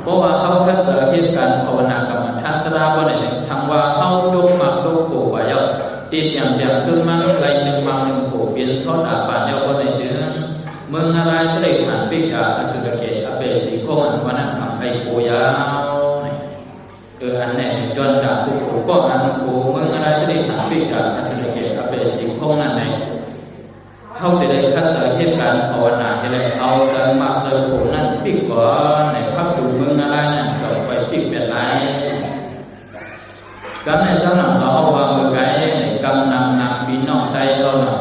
เพราะว่าเขาทัศน์เหตุการณ์ภาวนากรรมฐานตราวันไหนสังว่าเขาดูมักดูโผว่ายาวติดอย่างเดียวซึ่งมันไกลหนึ่งบางหนึ่งโผเปลี่ยนซอดอาปานเดียววันไหนซึ่งเมืองอะไรทะเลสันปิกาสุดเกตอเปสีโคมันวันนั้นทำให้โผยาวอันนี้จนจากกูก็อันกูเมื่ออะไรที่ได้สังเกตการสิ่งเกี่ยวกับเป็นสิ่งของนั่นเองเขาจะได้คัดสรรเหตุการณ์ภาวนาให้ได้เอาสมาสมุนนั้นปิดก่อนในพักดูเมื่ออะไรนั่นส่งไปปิดเป็นไรการในเจ้าหน้าที่เขาว่าเมื่อไงในกำนำนำปีนอกใจเขาเนาะ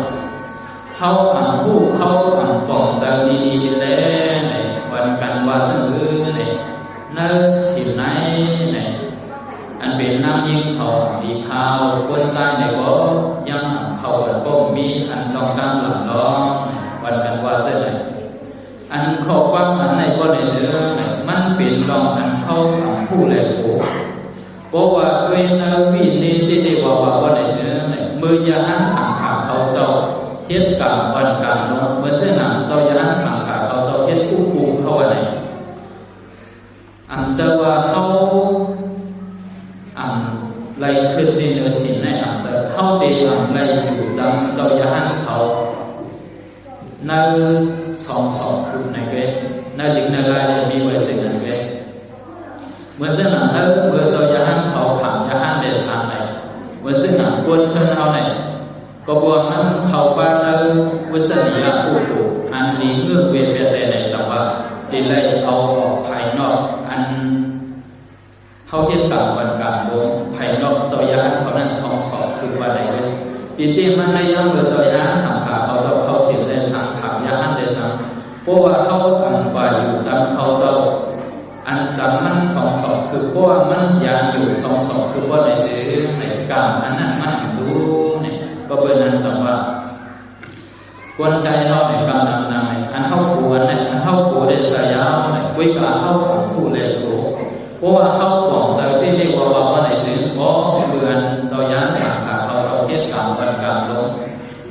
เขาอ่านผู้เขาอ่านปองใจดีๆเลยในวันกันว่าซื่อในนั่นสิ่งไหนในอันเป็นน้ำยิ่งเขาดีข้าวคนใจในก็ยังเขาก็มีอันลองตั้งหลังล้อวันกันว่าเสร็จเลยอันเขาว่ามันในก็ในเสือมันเป็นลองอันเขาผู้แหลกโผเพราะว่าด้วยนาวินีที่ได้ว่าในเสือมือยาหันสังขารเขาเศร้าเฮ็ดกรรมวันกรรมลงเมื่อเส้นหนังเศร้ายาหันสังขารเขาเศร้าเฮ็ดกู้ปูเขาอะไรอันจะว่าเขาไล่ขึ้นในเนื้อสิ่งในอาจจะเข้าดีไล่อยู่จำเจ้าย่านเขาในสองคือในเวทในหลิงในรายมีไว้สิ่งในเวทเหมือนเส้นหนังถ้าเมื่อเจ้าย่านเขาผ่านย่านเดชสันไหนเหมือนเส้นหนังวนขึ้นเอาไหนก็บวกนั้นเขาบ้านแล้ววิสัยยาผู้ถูกอันนี้เงื่อนเวทเป็นในสังวาดีไล่เอาออกภายนอกอันเขาเทียบกับวันการลงภายนอกเจ้าย่านเขานั้นสองคือวันไหนเลยปีติมันในยังเมื่อเจ้าย่านสังขารเขาเจ้าเขาสิ่งในสังขารย่านเดชังเพราะว่าเขาอันว่าอยู่จำเขาเจ้าอันจำมันสองคือเพราะว่ามันยานอยู่สองคือว่าในสื่อในกรรมอันนั้นมันรู้เนี่ยก็เป็นนั้นจังว่าคนใจเราในกรรมนำอันเข้าปูอันนั้นอันเข้าปูได้สายาวเนี่ยวิกาเข้าผู้เล่นรู้เพราะว่าเขาบอกใจที่เรียกว่าในสื่อเพราะเบื่อเจ้าย่านสังขารเขาเจ้าเทียบกรรมวันกรรมลง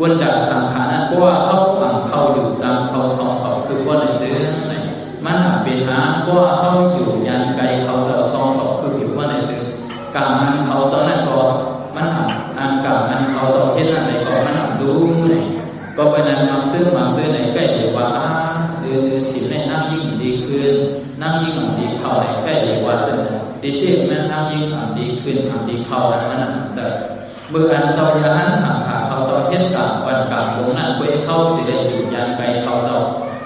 วันดับสังขารนั้นเพราะว่าเขาอยู่จำเขาสองคือว่าในสื่อมันเป็นหาเพราะว่าเขาอยู่ยันไกลเขาเจ้าสองคืออยู่ว่าในสื่อกรรมมันเขาเจ้านั่นก็มันอันกรรมมันเขาเจ้าเทียบนั่นไหนก็มันรู้เนี่ยก็เป็นนั้นบางซื้อไหนใกล้จะว่าหรือสิ่งในนั่งยิ่งดีขึ้นนั่งยิ่งดีเข้าไหนใกล้จะว่าสิ่งดีที่มันนั่งยิ่งดีขึ้นดีเข้านั้นมันแต่เมื่ออันเจ้าย่านสังขารเขาเจ้าเทียบกับวันกรรมลงนั้นไปเข้าจะได้อยู่ยันไกลเขาเจ้า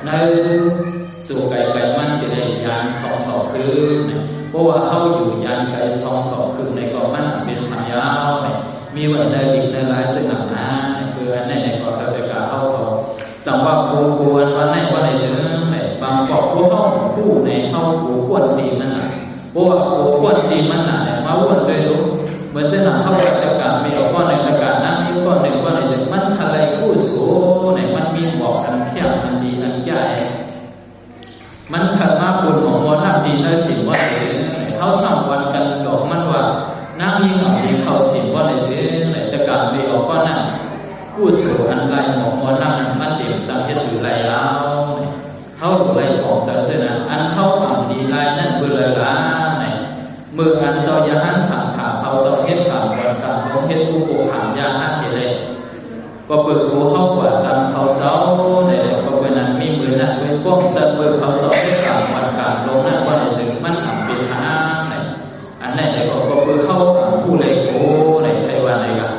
ในสู่ไกลมันจะได้ยันสองคือเพราะว่าเขาอยู่ยันไกลสองคือในก็มันเป็นสัญญามีวันใดอีกในหลายสิ่งหนักหนาคืออันในก็เราจะกล่าวเขาสังว่ากูวันวันไหนซึ่งบางบอกผู้เข้าผู้ในเข้ากูกวนตีมันน่ะเพราะว่ากูกวนตีมันน่ะมาวนเลยรู้เหมือนเส้นหนังเข้าจะกล่าวมีออกว่าในประกาศนั้นมีก้อนหนึ่งว่าในซึ่งมันอะไรกู้สูในมันมีบอกอันเที่ยงอันดีอันใหญ่มันขัดมาบุญของวันนั้นดีในสิ่งว่าเขาสั่งวันกันดอกมันว่านั่งยิ่งที่เขาสิ่งว่าในสิ่งในประกาศมีออกว่านั้นกู้สูอันไรของวันนั้นมันเต็มจังเห็นอยู่ไรแล้วเขาไรของเสนาอันเข้าอ่ำดีไรนั่นเบื่อละเมื่ออันเจ้าย่านสังขารเขาเ สอบเฮ็ดข่าวก่อนกับลงเฮ็ดผู้ปกครองยาหักเลยก็เปิดกูเข้ากว่าซ้ำเขาเสาเนี่ยก็เป็นนั้นมีมือนั้นเป็นพวกจะเปิดเขาสอบเฮ็ดข่าวก่อนกับลงนั้นว่าในถึงมันทำเป็นหาเนี่ยอันนั้นเนี่ยก็เปิดเข้าผู้เล็กโอ้ในไต้หวันเลยครับ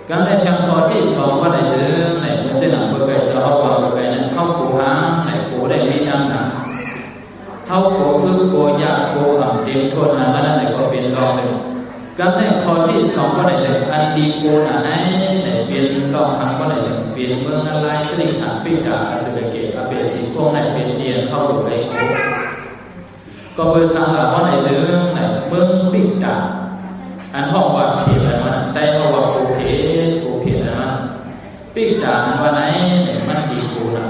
การในทางตอนที่สองว่าในถึงในเมื่อที่หนังเปิดไก่จะเอาว่าเปิดไก่นั้นเข้ากูหางในกูได้มีน้ำหนักเข้ากูคือกูยากกูอ่ำเต็มทนนั้นว่านั่นก็เป็นรองเลยการในข้อที่สองก็ได้ถึงอันดีกูน่ะไหนเปลี่ยนรองทางก็ได้ถึงเปลี่ยนเมืองอะไรก็ได้สามปีดาสุเกตอาเปสิพวกไหนเป็นเดียนเข้าดูไปก็เป็นสามหลักว่าไหนถึงไหนเมืองปีดาอันห้องว่าเพียรอะไรมันได้ห้องว่ากูเพียรอะไรมันปีดาว่าไหนมันดีกูนะ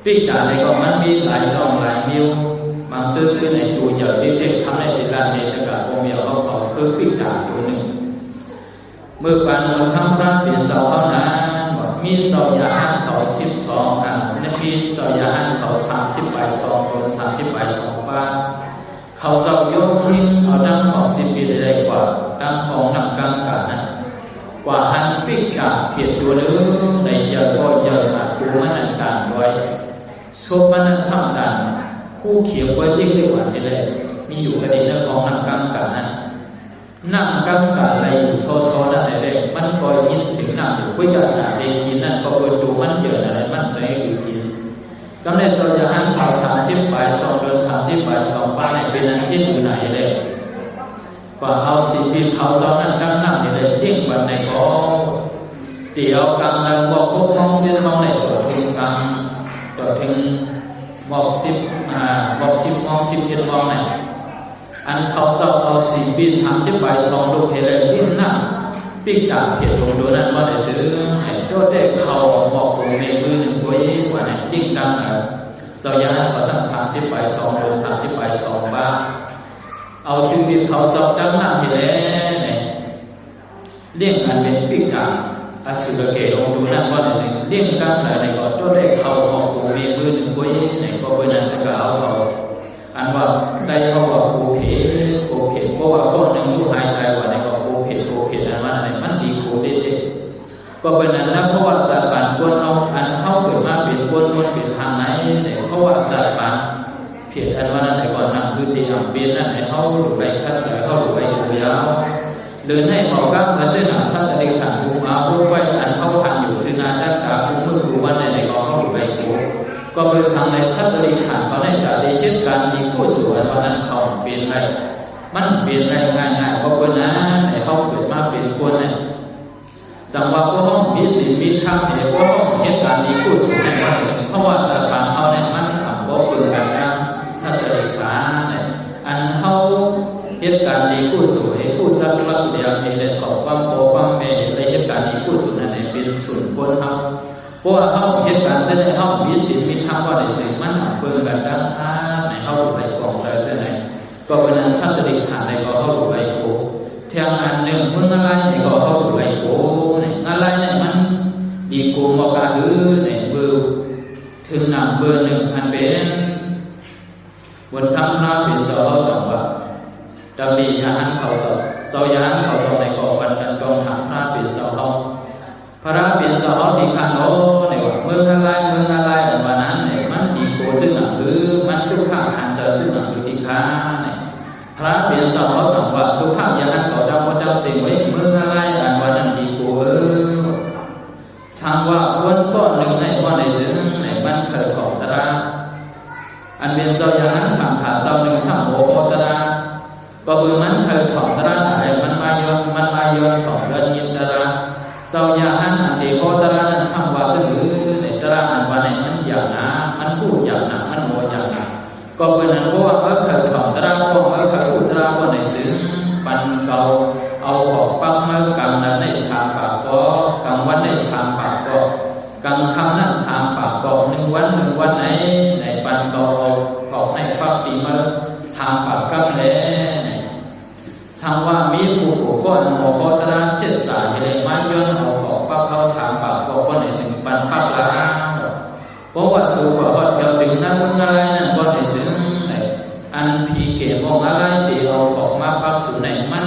ปีดาในก็มันมีหลายรองหลายมิวบางซื้อในดูเยอะที่เด็กทำในติลาในตะการโมเมียวเขาเขาคือปีดาตัวหนึ่งเมื่อการเมืองทำรัฐเปลี่ยนเสาเท่านั้นมีเสายาหันเขา12กันและมีเสายาหันเขา30ใบ2คน30ใบ2บ้านเขาเสาโยกทิ้งเอาดังของ10 ปีได้กว่าดังของนำกลางกันนั้นกว่าหันปีกาเพียรตัวนึงในเยอะก็เยอะมาดูมันอันการไว้โซมันสำคัญคู่เขียวไว้ยิ่งได้กว่าที่เลยมีอยู่ประเด็นเรื่องของนำกลางกันนั้นนั่งกำกับอะไรอยู่โซนั่นอะไรมันคอยยินสิ่งนั้นอยู่ก็อยากเรียนยินนั่นก็ไปดูมันเยอะอะไรมันเคยอยู่ยินก็ในโซจะหันเผา30 ใบ2 เดือน30 ใบ2 บ้านไหนเป็นอันที่อยู่ไหนเลยก็เอา10 ปีเผาเจ้านั้นกำนั่งเลยยิ่งวันไหนก็เดี๋ยวกำลังบอกพวกมองเส้นมองไหนตัวถึงกำตัวถึงบอก10 บอก10 มอง10 เย็นมองไหนอันเขาจะเอา4 ปี30 ใบ2 ลูกเฮเลยยิ่งนั่งปีกาเพียรลงดูนั้นว่าได้ซื้อไอ้ตัวเด็กเขาบอกผมในมือหนึ่งไว้ว่าไหนยิ่งดังเจ้าย่าเขาสั่ง30 ใบ2 เดือน30 ใบ2 บ้าเอาสิ่งที่เขาจะดังนั่งเฮเลยเนี่ยเลี้ยงอันเป็นปีกาอาสุรเกลงดูนั้นว่าได้เลี้ยงกันอะไรก็ตัวเด็กเขาบอกผมในมือหนึ่งไว้ไหนก็เป็นนั้นก็เอาเขาอันว่าได้เขาบอกโอเคเพราะว่าก้อนหนึ่งผู้หายใจว่าในก็โอเคอันว่าอะไรมันดีโคเด็ดก็เป็นนั้นนะเพราะว่าสัตว์ป่าควรเอาอันเข้าเกิดมาเป็นควรเป็นทางไหนเนี่ยเพราะว่าสัตว์ป่าเพียรอันว่านั้นในก่อนนั่งคือตีอ่ำเบียนนั่นในเขาหลุดไปคัดสายเขาหลุดไปตัวยาวเดินให้เขาก้าวมาเส้นหนาสัตว์เด็กสั่งภูมิเอาผู้ไว้อันเขาทำอยู่สินาดักตาผู้มือผู้วันในก็เขาหลุดไปกูก็เป็นสังในสัตว์เด็กสั่งเขาได้แต่ได้ยึดการมีผู้สวนว่านั้นเขาเปลี่ยนไปมันเปลี่ยนอะไรง่ายๆเพราะว่านั้นไอ้เขาเกิดมาเป็นคนเนี่ยจังหวะพวกห้องมีศีลมีธรรมเนี่ยพวกห้องเหตุการณ์นี้พูดสู่ในวันนี้เพราะว่าสัตว์ป่าเขาเนี่ยมันทำบ่เปิดกันนะสัตว์เด็กสาเนี่ยอันเขาเหตุการณ์นี้พูดสู่ให้พูดสักลักเดียวในเรื่องของความโกความเมตในเหตุการณ์นี้พูดสู่ในเป็นส่วนคนเขาเพราะว่าเขาเหตุการณ์เช่นเขามีศีลมีธรรมว่าในสิ่งมันเปิดกันด้านซ้ายในเขาอยู่ในกองใจเช่นไหนก็เป็นอันสัตว์เด็กสาในก็เขาอยู่ในโกเทียงอันหนึ่งเมื่ออะไรในก็เขาอยู่ในโกอะไรเนี่ยมันดีกูบอกกาหือเนี่ยเบอร์ถึงหนักเบอร์หนึ่งอันเป็นบนทำหน้าเป็นเจ้าเขาสองว่าดำดียาหันเขาสองเสายาหันเขาสองในกองกันกองทำหน้าเป็นเจ้าเขาพระเป็นเจ้าเขาดีขันโอ้เนี่ยว่าเมืองอะไรแต่วันนั้นเนี่ยมันดีกูซึ่งหนักคือมันทุกข้างหันเจอซึ่งหนักคือดีข้าเนี่ยพระเป็นเจ้าเขาสองว่าทุกข้างยาหันเขาดำสิ่งไว้เมืองอะไรแต่วันนั้นดีกูสังว่าวันก้อนหนึ่งในวันในซึ่งในบ้านเกิดของตระอันเป็นเจ้าอย่างนั้นสังขารเจ้าหนึ่งสังโมตระก็คือมันเกิดของตระอะไรมันมาย้อนของเดินยินตระเจ้าอย่างนั้นอันเดียวตระนั้นสังว่าซึ่งในตระอันวันในมันอย่างนะมันพูดอย่างนะมันโมอย่างนะก็เป็นนั้นเพราะว่าเกิดของตระก็เกิดอุตระวันในซึ่งปันเก่าเอาของปังมากังนั้นใน3 ปากก็กังวันใน3 ปากก็กังคำนั้น3 ปากก็1 วันไหนในปันก็เอาของในฟักปีมา3 ปากกังเลยสังว่ามีผู้ก้อนโมโหตระเสียสายเลยมาย้อนเอาของปักเขา3 ปากก็วันในสิ่งปันปักละเพราะว่าสูบว่าเดี๋ยวถึงนั้นมึงอะไรนั่นวันในสิ่งอันพีเกมองอะไรเดี๋ยวเอาของมาปักสู่ในมัน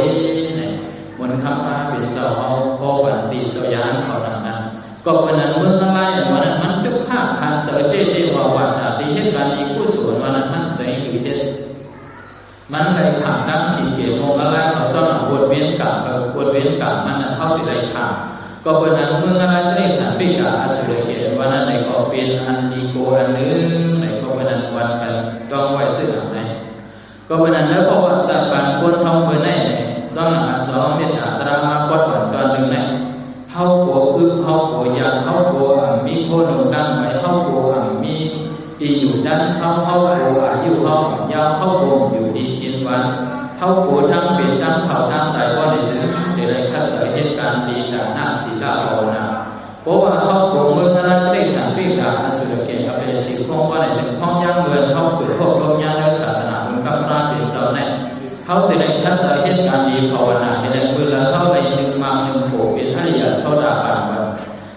ยเนี่ยมันคำว่าเป็นเจ้าเอาพอวันตีเจ้ายานเขานั้นก็เป็นนั้นเมื่ออะไรมันทุกภาคคันเจอได้ว่าวันตีเหตุการณ์อีกผู้ส่วนวันนั้นใจอยู่เด็ดมันเลยขังดังที่เกี่ยวโมอะไรเขาสอนบทเวียนกับมันเท่าที่ไรขังก็เป็นนั้นเมื่ออะไรเรียกสันติกาอาศัยเกี่ยววันนั้นในก็เป็นอันดีโกอันนึงในก็เป็นนั้นวันกันต้องไว้ซึ่งอะไรก็เป็นนั้นแล้วก็ว่าสัตว์ปันคนทำเป็นไหนซ้อนอันซ้อนเมตตาตรามาปดวันตอนหนึ่งไหนเขาโกเขาโกยาเขาโกมีโคหนุ่มดังไว้เขาโกมีที่อยู่ด้านซ้ำเขาโกอายุเขายาวเขาโกอยู่ดีกินวันเขาโกทั้งเป็นทั้งเขาทั้งตายว่าในซึ่งเดี๋ยวได้คัดสรรเหตุการณ์ดีด่าหน้าศีลาภาวนาเพราะว่าเขาโกเมื่อนั้นได้สันติกาสุรเกียรติกับเป็นสิ่งของว่าในถึงห้องย่างเงินเขาเปิดพวกโลกย่างเรื่องศาสนาคุณกับพระเป็นเจ้าแน่เขาจะได้คัดสรรเหตุการณ์ดีภาวนาให้ได้เมื่อแล้วเขาไปหนึ่งมาหนึ่งโผเป็นอริยโสดาบันวัน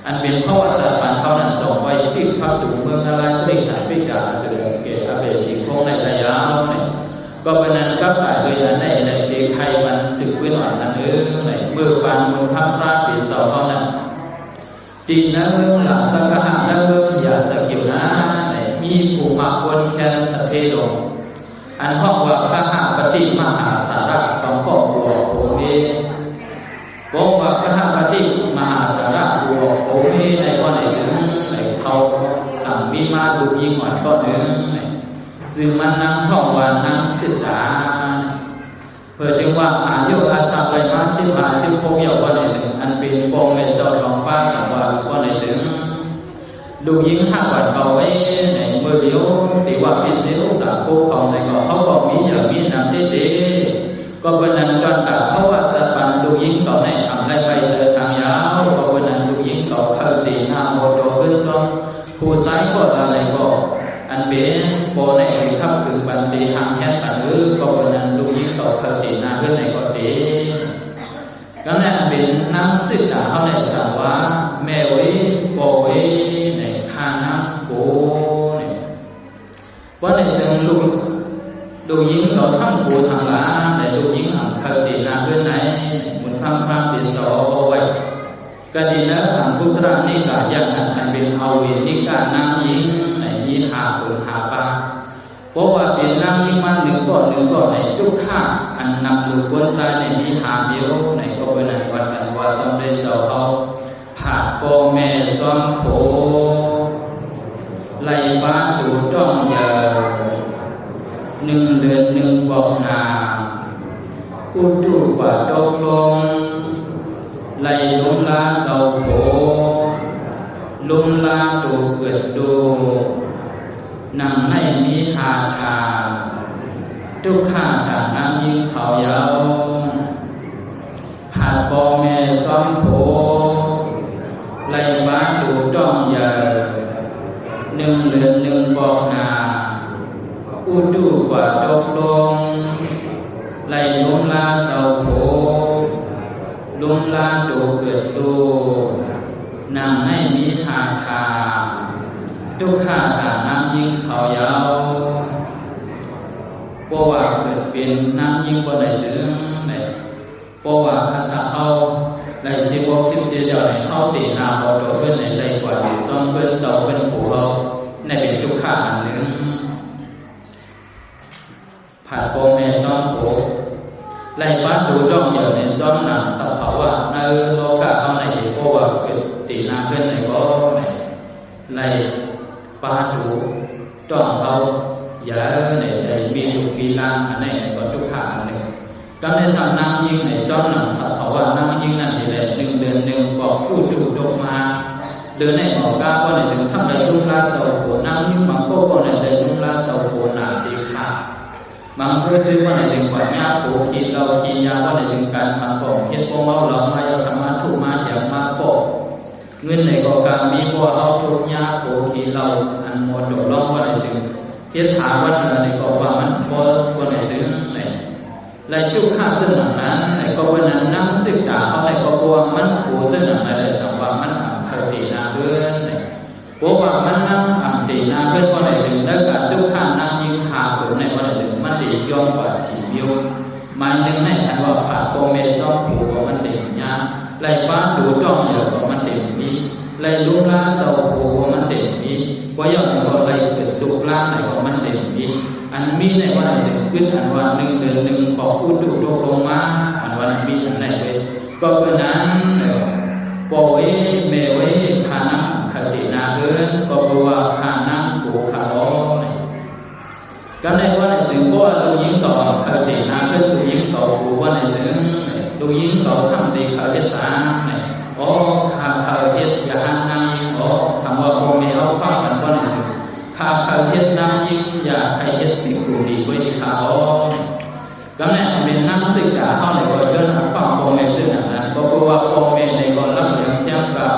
อันเป็นเพราะว่าสัตว์ปันเขานั้นส่งไว้ที่พระดูเมืองอะไรก็ได้สันติกาสุรเกียรติกับเป็นสิ่งของในระยะเนี่ยก็เป็นนั้นก็กลายเป็นในเด็กไทยมันสึกเว้นวันนั้นในเมื่อปันเมืองข้ามพระเป็นเจ้าเขานั้นดีนะเมืองหลักสังฆะนะเมืองอย่าสกิลนะมีผู้มาคนแคนสเปโดอันห้องว่าพระหาปฏิมหาสาระสองข้อบัวโอเมบอกว่าพระหาปฏิมหาสาระบัวโอเมในวันไหนถึงในเขาสั่งมีมาดูยิ่งหวัดก็หนึ่งซึ่งมันนั่งห้องว่านั่งสิทธาเพื่อจึงว่าอายุอาศัยไปมา16เยาววันไหนถึงอันเป็นปองในเจ้าสองป้าสองวันวันไหนถึงดูยิ่งห้าวันเขาไว้ในเมื่อเดียวที่ว่าพิเศษจากโคเขาในก็เขาก็มีอย่างมีน้ำเด็ดก็เป็นนั้นการตัดเพราะว่าสัตว์ปันดูยิ่งเขาในทำได้ไปเสือสางยาวก็เป็นนั้นดูยิ่งเขาเข้าตีหน้าโมโดขึ้นจนผู้ใช้ก็อะไรก็อันเป็นโบในขับคือปันตีทางแค่ปันก็เป็นนั้นดูยิ่งเขาเข้าตีหน้าขึ้นในก็ตีก็นั่นเป็นน้ำสึกด่าเขาในสังว่าแม่ไว้โบไว้ในข้าน้ำโบเนี่ยว่าในเชิงดูยิ่งเขาสั่งโบสังลาในดูยิ่งอ่างเข้าตีหน้าขึ้นในมุนพามเป็นจอเอาไว้ก็ดีนะอ่างพุทธรานิกาอย่างนั้นเป็นเอาเวนิกานั่งยิ่งในมีหาปืนหาปาเพราะว่าเป็นนั่งยิ่งมันหนึ่งก่อนในทุกข้าอันนำหรือบนใจในมีหาเดียวในก็เป็นอันวันกันว่าสำเร็จเจ้าเขาผ่าโปแม่ซ้อมโผไล่บ้านดูจ้องเยอะ1 เดือน 1บอกนากูดูกว่าดกลงไล่ลุมลาเสาโผลุมลาดูเกิดดูนั่งในมีหาคาทุกข้าด่างน้ำยิ่งเขายาวผ่าโปแม่ซ้อมโผไล่บ้านดูจ้องเยอะ1 เดือน 1บอกนากูดูกว่าดกลงไล่ลุมลาเสาโผลุมลาดูเกิดดูนั่งให้มีหาคาทุกข้าด่างน้ำยิ่งเขายาวเพราะว่าเกิดเป็นน้ำยิ่งกว่าในซึ่งเพราะว่าภาษาเขาใน16-17เจ้าในเขาตีนาบอดเพื่อนในไรกว่าต้องเพื่อนเจ้าเพื่อนผู้เราในเป็นทุกข้าอันหนึ่งผ่านโปแม่ซ้อนโผไล่บ้านดูด้องอยู่ในซ้อนหนังสัพพาวะในโลกาเขาในเพราะว่าเกิดตีนาเพื่อนในก็ในบ้านดูด้องเขาอย่าในมีอยู่ปีนางอันไหนก็ทุกข้าอันหนึ่งก็ในสั่งนางยิ่งในซ้อนหนังสัพพาวะนางยิ่งนั่นที่เลย1 เดือน 1บอกผู้จูดกมาเดินในหอกก้าก็ในถึงสัมเด็จลุงลาเสาโผนางยิ่งมังโก้ก็ในลุงลาเสาโผนาสีขาบางซื้อว่าในถึงกว่าญาปูกินเรากินยาว่าในถึงการสังคมเฮ็ดโปเมาเรามาเอาสมาธุมาอย่างมาโปเงินในกอการมีบัวเอาทุกญาปูกินเราอันโมดดร้องว่าในถึงเฮ็ดถาวันในกอว่ามันพอว่าในถึงในไรจุกข้าซึ่งหนังนั้นในกอวันนั้นนั่งศึกษาเขาในกอบัวมันปูซึ่งหนังอะไรสังว่ามันเคยตีนาเพื่อนเพราะว่ามันนั่งตีนาเพื่อนว่าในถึงแล้วการจุกข้านั่งยิงขาเปิดในว่าในถึงมันดีย้อนกว่า4 นิ้ว หมายถึงในอันว่าผ่าโปเมซ่อมผูกของมันเด่นยาไล่ฟ้าดูจ้องเหยื่อของมันเด่นมีไล่ลุกล้าเศร้าผูกของมันเด่นมีว่าย่อมก็ไล่เกิดลุกล้าในของมันเด่นมีอันมีในวันสิ่งขึ้นอันว่าหนึ่งเดือนหนึ่งขอพูดดูโลกลงมาอันวันมีอันไหนเว้ก็เป็นนั้นปอยเมไว้ขานังคตินาเกินก็เพราะว่าขานังผูกขาล้อก็ในวันสิ่งว่าดูยิ่งต่อคตินาเกินดูยิ่งต่อผูกวันสิ่งดูยิ่งต่อสัมติเขาเฮ็ดสามโอ้ข้าเขาเฮ็ดอย่าหันนางยิ่งโอ้สัมว่าโอเมเอาข้ามันวันสิ่งข้าเขาเฮ็ดนางยิ่งอย่าใครเฮ็ดมีกูดีไว้ข้าโอ้ก็ในเป็นนักศึกษาเขาในก็ย้อนความโอเมซึ่งนั้นก็เพราะว่าโอเมในก็รับอย่างเชี่ยวกับ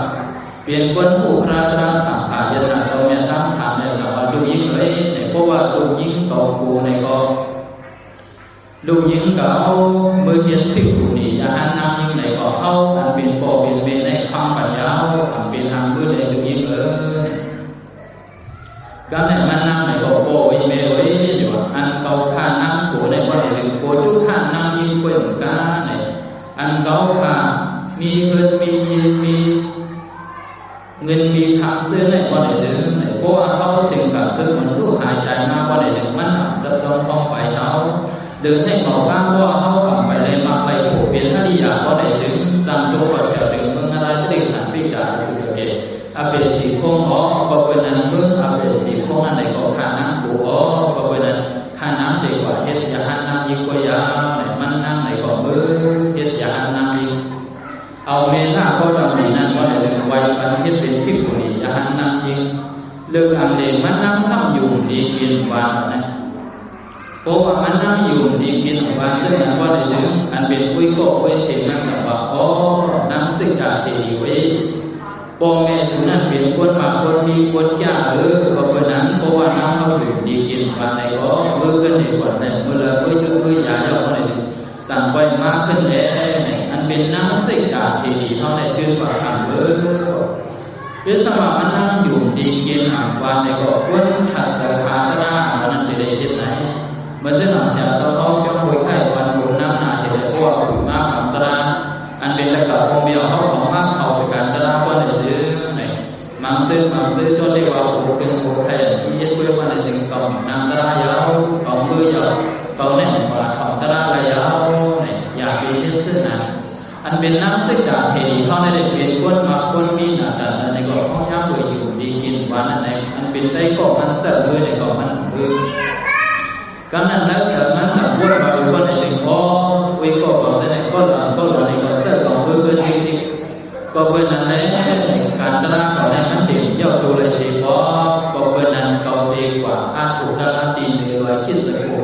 เปลี่ยนคนผู้พระราชสังขารยันนาสมัยตั้งสามในสมัยดูยิ่งเลยในเพราะว่าดูยิ่งต่อกูในก็ดูยิ่งเก่าเมื่อเห็นพิกูนี่อย่าหันนางยิ่งในก็เข้าอันเป็นโปเป็นเมในความปัญญาอันเป็นทางเพื่อในดูยิ่งก็ในมันนั่งในก็โปวิเมไว้อยู่อันเก่าข้านั่งกูในวันในสิ่งโปยุข้านั่งยิ่งกว่าเหมือนกันในอันเก่าข้ามีเงินมีคำซื้อในวันในสิ่งในเพราะว่าเขาสิ่งกับซึ่งมันรู้หายใจมาวันในสิ่งมันจะต้องไปเขาเดินให้หมอข้างว่าเขาไปเลยมาไปผูกเปลี่ยนอริยาวันในสิ่งจำตัวก่อนจะถึงเมืองอะไรที่ได้สันติดาสุขเกศอาเป็นสีโค้งอ๋อก็เป็นนั้นเมื่ออาเป็นสีโค้งอันไหนก็ขาน้ำผูอ๋อก็เป็นนั้นขาน้ำดีกว่าเฮ็ดยาหันน้ำยิ่งกว่ายาไหนมันน้ำไหนก็มือเฮ็ดยาหันน้ำยิ่งเอาเมตตาก็ต้องมีนั่นว่าในถึงวัยปันเฮ็ดเป็นพิกุณียาหันน้ำยิ่งเลือกอันเด่นมันน้ำซ้ำอยู่ดีกินวานนะเพราะว่ามันน้ำอยู่ดีกินวานซึ่งนั้นว่าในถึงอันเป็นวิโก้วิเศษนั่งสับว่าอ๋อนั่งสึกกาเทดีไว้โปเมสุนันเปลี่ยนคนมาคนมีคนยากก็เป็นนั้นเพราะว่าน้ำเขาอยู่ดีกินวันไหนก็เมื่อขึ้นในวันไหนเมื่อเลยเมื่อยืดเมื่อยาแล้ววันไหนสั่งไปมากขึ้นแล้วอันเป็นน้ำสิกาที่ดีเท่าไหร่ดื้อกว่าคำเรื่องสมัยมันนั่งอยู่ดีกินอ่างวันไหนก็วันขัดสภาตราวันนั้นจะได้ที่ไหนเมื่อจะนำเสียงสะท้อนจะคุยไข่วันบุญน้ำหนาที่ได้พวกผู้มากคำตราอันเป็นระดับองค์เดียวเขาของมากเขาไปการตราว่าในซื้อไหนมังซื้อจนได้ว่าโอ้เป็นโอ้แผ่ที่ยึดเพื่อว่าในถึงกองน้ำตรายาวกองมือยาวกองแน่นกว่าของตราระยาวไหนอยากเป็นที่ซึ่งนั้นอันเป็นน้ำซึ่งจากเหตุเขาได้เป็นคนมาคนมีหน้าตาในกองห้องย่ำอยู่ดีกินวันนั้นไหนอันเป็นได้ก็มันเจอเลยในกองมันก็นั้นนักสารนั้นสัมพุทธบาลีว่าในถึงพอวิโก้บอกจะไหนก็หลังในก็เสื้อของมือจริงก็เป็นนั้นในการตระหนักในมันเด่นย่อดูเลยสิพอก็เป็นนั้นเขาดีกว่าอาถูกตระหนักดีเหนื่อยคิดสักกู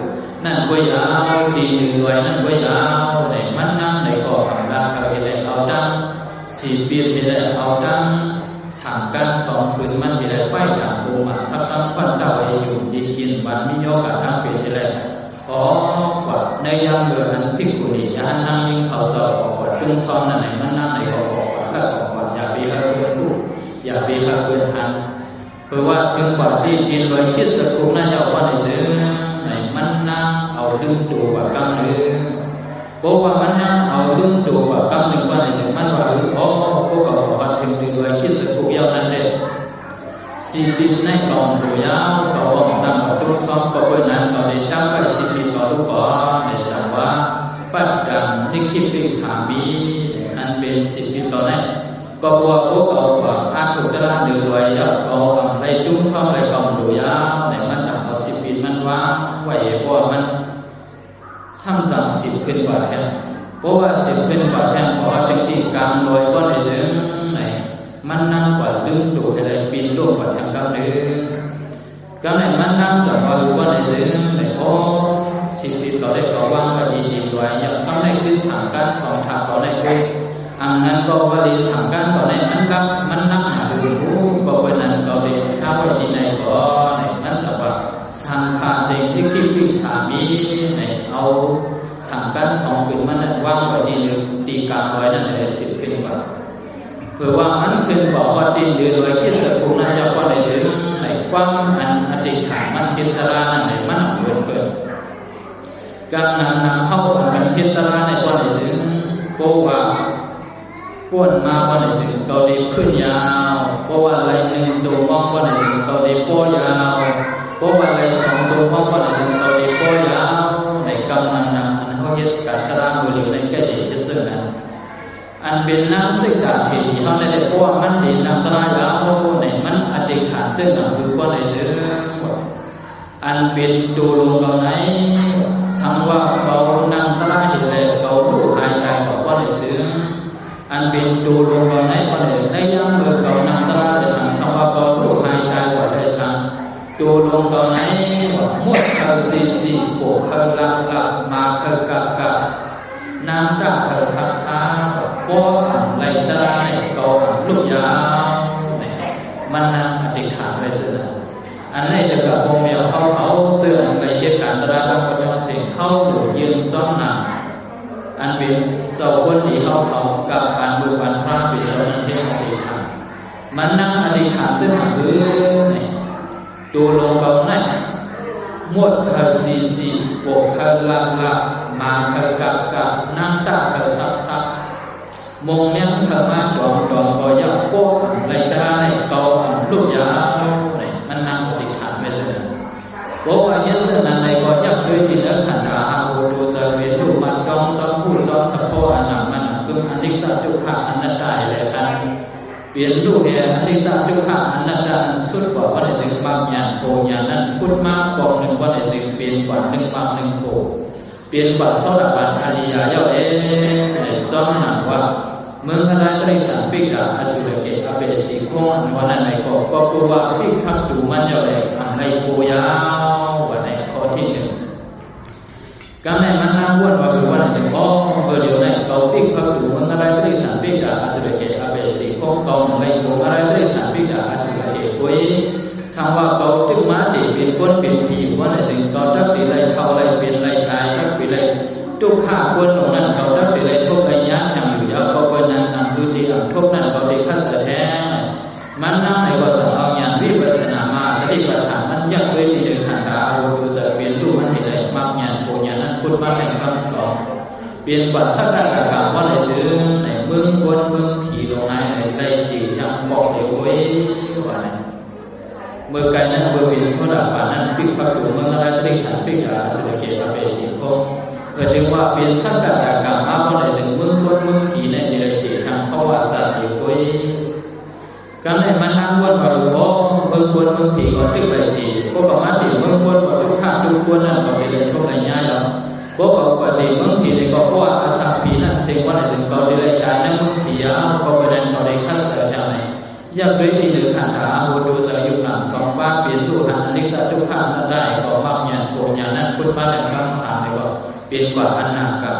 นั่นก็ยาวดีเหนื่อยนั่นก็ยาวในมันนั่งในก็ทำได้เขาได้เอาดังสี่ปีที่ได้เอาดังสั่งกันสองคืนมันที่ได้ไปอย่างบูมาสักตั้งวันเดาอยู่ดีกินวันมิโยกับทั้งปีที่ได้ขอกว่าในยามเดือนพิกุณียานนั่งยิ่งเขาสอบกว่าจุ่มซ้อนนั่นไหนมันนั่งในก็แล้วก็ก่อนอย่าไปหาเพื่อนผู้อย่าไปหาเพื่อนทันเพราะว่าจึงกว่าที่กินไว้คิดสักครู่นั่นจะว่าในซื้อไหนมันนั่งเอาดึงดูว่ากำเนื้อเพราะว่ามันนั่งเอาดึงดูว่ากำเนื้อว่าในซื้อมันว่าโอ้พวกเขาบอกว่าถึงดึงไว้คิดสักครู่ยาวนั่นเองสิบินในกองดูยาวก็บอกจำกับทุกซ้อมก็เป็นนั้นก็ได้ตั้งไปสิบินก็ทุกก่อนในสังว่าปัจจัยนิคิปิสามีอันเป็นสิบินต่อนั้นก็พวกเขาว่าอาถูกตระหนักด้วยยอดก็อะไรจุ้งซ้อมอะไรกองดูยาวในมันสั่งเอาสิบินมันว่าไหวเพราะมันซ้ำสั่งสิบขึ้นกว่าแค่เพราะว่าสิบขึ้นกว่าแค่เพราะว่าเป็นที่กลางโดยก็ในเรื่องไหนมันนั่งกว่าดึงดูอะไรปีนโลกกว่าทางกลางเดือก็ในมันนั่งสั่งว่าในเรื่องไหนโอ้สิบปีต่อได้ก็ว่างก็ดีด้วยอย่างต้องในคือสั่งการสองทางต่อในกูอันนั้นก็ว่าดีสั่งการต่อในมันก็มันนั่งหาดูก็เป็นนั้นก็ดีถ้าว่าดีในก็ในนั้นสักว่าสังขารเด็กที่คิดวิสามีในเอาสั่งการสองปีมันนั้นว่างไว้ดีหนึ่งตีกลางไว้นั่นเลยสิบขึ้นกว่าเพื่อว่ามันขึ้นบอกว่าดีหรือไว้คิดสักครู่นั้นจะว่าในซึ่งในความอันอดีตขามันคิดตรานั่นในมันเกิดการนำเข้ากัน พิจารณาในวันที่ถึงโกว่าก้นมาวันที่ถึงเกาดีขึ้นยาวเพราะว่าอะไรหนึ่งสูงมองวันที่ถึงเกาดีโกยาวเพราะว่าอะไรสองสูงมองวันที่ถึงเกาดีโกยาวในกำลังนั้นเขายึดการตารางมือในแก่ดีที่สุดนั้นอันเป็นน้ำซึ่งการเหตุที่เขาได้เพราะว่ามันดีน้ำตรายาวในมันอดีตฐานซึ่งนั่นคือว่าในซึ่งอันเป็นดูลงเราไหนสังว่าเรานั่งตรายเหตุเลยเรารู้หายใจบอกว่าในซึ่งอันเป็นดูลงเราไหนว่าในย่ำเมื่อเรานั่งตรายสั่งสังว่าเรารู้หายใจว่าได้สั่งดูลงเราไหนมุดเขาซีโผเขาละมาเขากะน้ำดักเขาซักซ้าป้อหันไหลตรายเกาหันลูกยาวมันนั่งอธิษฐานไว้เสื่ออันนี้จะกับโมเมลเขาเสื่อในเหตุการณ์ตรายบางคนยังสิ่งเข้าดูยืนจ้องหนักอันเป็นเจ้าคนที่เขากับการบูชาพระเป็นส่วนที่อธิษฐานมันนั่งอธิษฐานซึ่งคือดูลงเราไหนมวดเขาซีโบกเขาละมาเขากะนั่งตาเขาซักมงเนี้ยเขามาดองก็ยักโป้ไหลได้เกาลูกยาวมันนั่งปฏิฐานไม่เสร็จโป้ว่าเห็นเส้นนั้นในก็ยักด้วยดินและขันธ์อาโหดูเสวียนลูกมันดองซ้อมผู้ซ้อมสะโพอันหนักมันคืออันนิสัจจุขะอันนั้นได้เลยกันเปลี่ยนลูกเนี่ยอันนิสัจจุขะอันนั้นได้สุดกว่าวันถึงบางอย่างโพอย่างนั้นพูดมากบอกหนึ่งวันถึงเปลี่ยนกว่าหนึ่งบางหนึ่งโพเปลี่ยนกว่าโซดาบันอริยาเย้าซ้อมหนักว่าเมื่อขณะที่สัมปิกะอสุรเกตอเบสิโกนวันนั้นในก็กลัวว่าพิพักดูมันเย้าอันในโกยาววันในข้อที่หนึ่งการในมันน่าวนว่าคือวันถึงก็เบอร์เดียวในก็พิพักดูเมื่อขณะที่สัมปิกะอสุรเกตอเบสิโกนก็ในโกอะไรที่สัมปิกะอสุรเกตโวยสังว่าเขาตึงมาดีเป็นคนเป็นผีวันในสิ่งก็ดับปีไรเขาไรเป็นไรตายดับปีไรทุกข้าคนตรงนั้นเขาดับปีไรทุกระยะอย่างอยู่ยาวก็วันนั้นนั่งดูดีอ่ะทุกนั้นเขาได้ขั้นแสดงมันนั่งในวัดสังเอาอย่างวิปัสสนามาสติปัฏฐานมันยักด้วยที่เดินขันดาโอดูจะเปลี่ยนรูปมันให้ได้มากอย่างโกอย่างนั้นพูดมาเป็นคำสอนเปลี่ยนปัจสักการกรรมว่าในซื้อในเมืองคนเมืองผีลงในในดีอย่างบอกเดี๋ยวไว้ว่าในเมื่อการนั้นเมื่อเป็นโซดาบานั้นพิพักดูเมื่อไรที่สัมปิกาสุรเกตอเบสิโกถึงว่าเป็นสักการะกรรมมาวันไหนถึงเมืองคนเมืองผีในเดือนที่ทางเพราะว่าสัตว์อยู่ด้วยการในมันนั่งวันว่าโอ้เมืองคนเมืองผีก็ตึกไปดีพวกประมาณดีเมืองคนว่าทุกข้าทุกคนนั่นก็เป็นทุกในย่าเราพวกเขาปฏิเมืองผีเลยก็เพราะว่าอาสาผีนั่นสิ่งวันไหนถึงก็ได้ใจนั่งเมืองผีอ่ะก็เป็นก็ได้ขั้นเสด็จไหนยักษ์ด้วยที่หนึ่งขันธ์อาโหดูจะยุบหนังสองบ้านเปลี่ยนรูปหันอนิจจทุกขันนั้นได้ก็มากอย่างโกอย่างนั้นพุทธมาแต่คำสามเลยก็เปลี่ยนกว่าอนาคต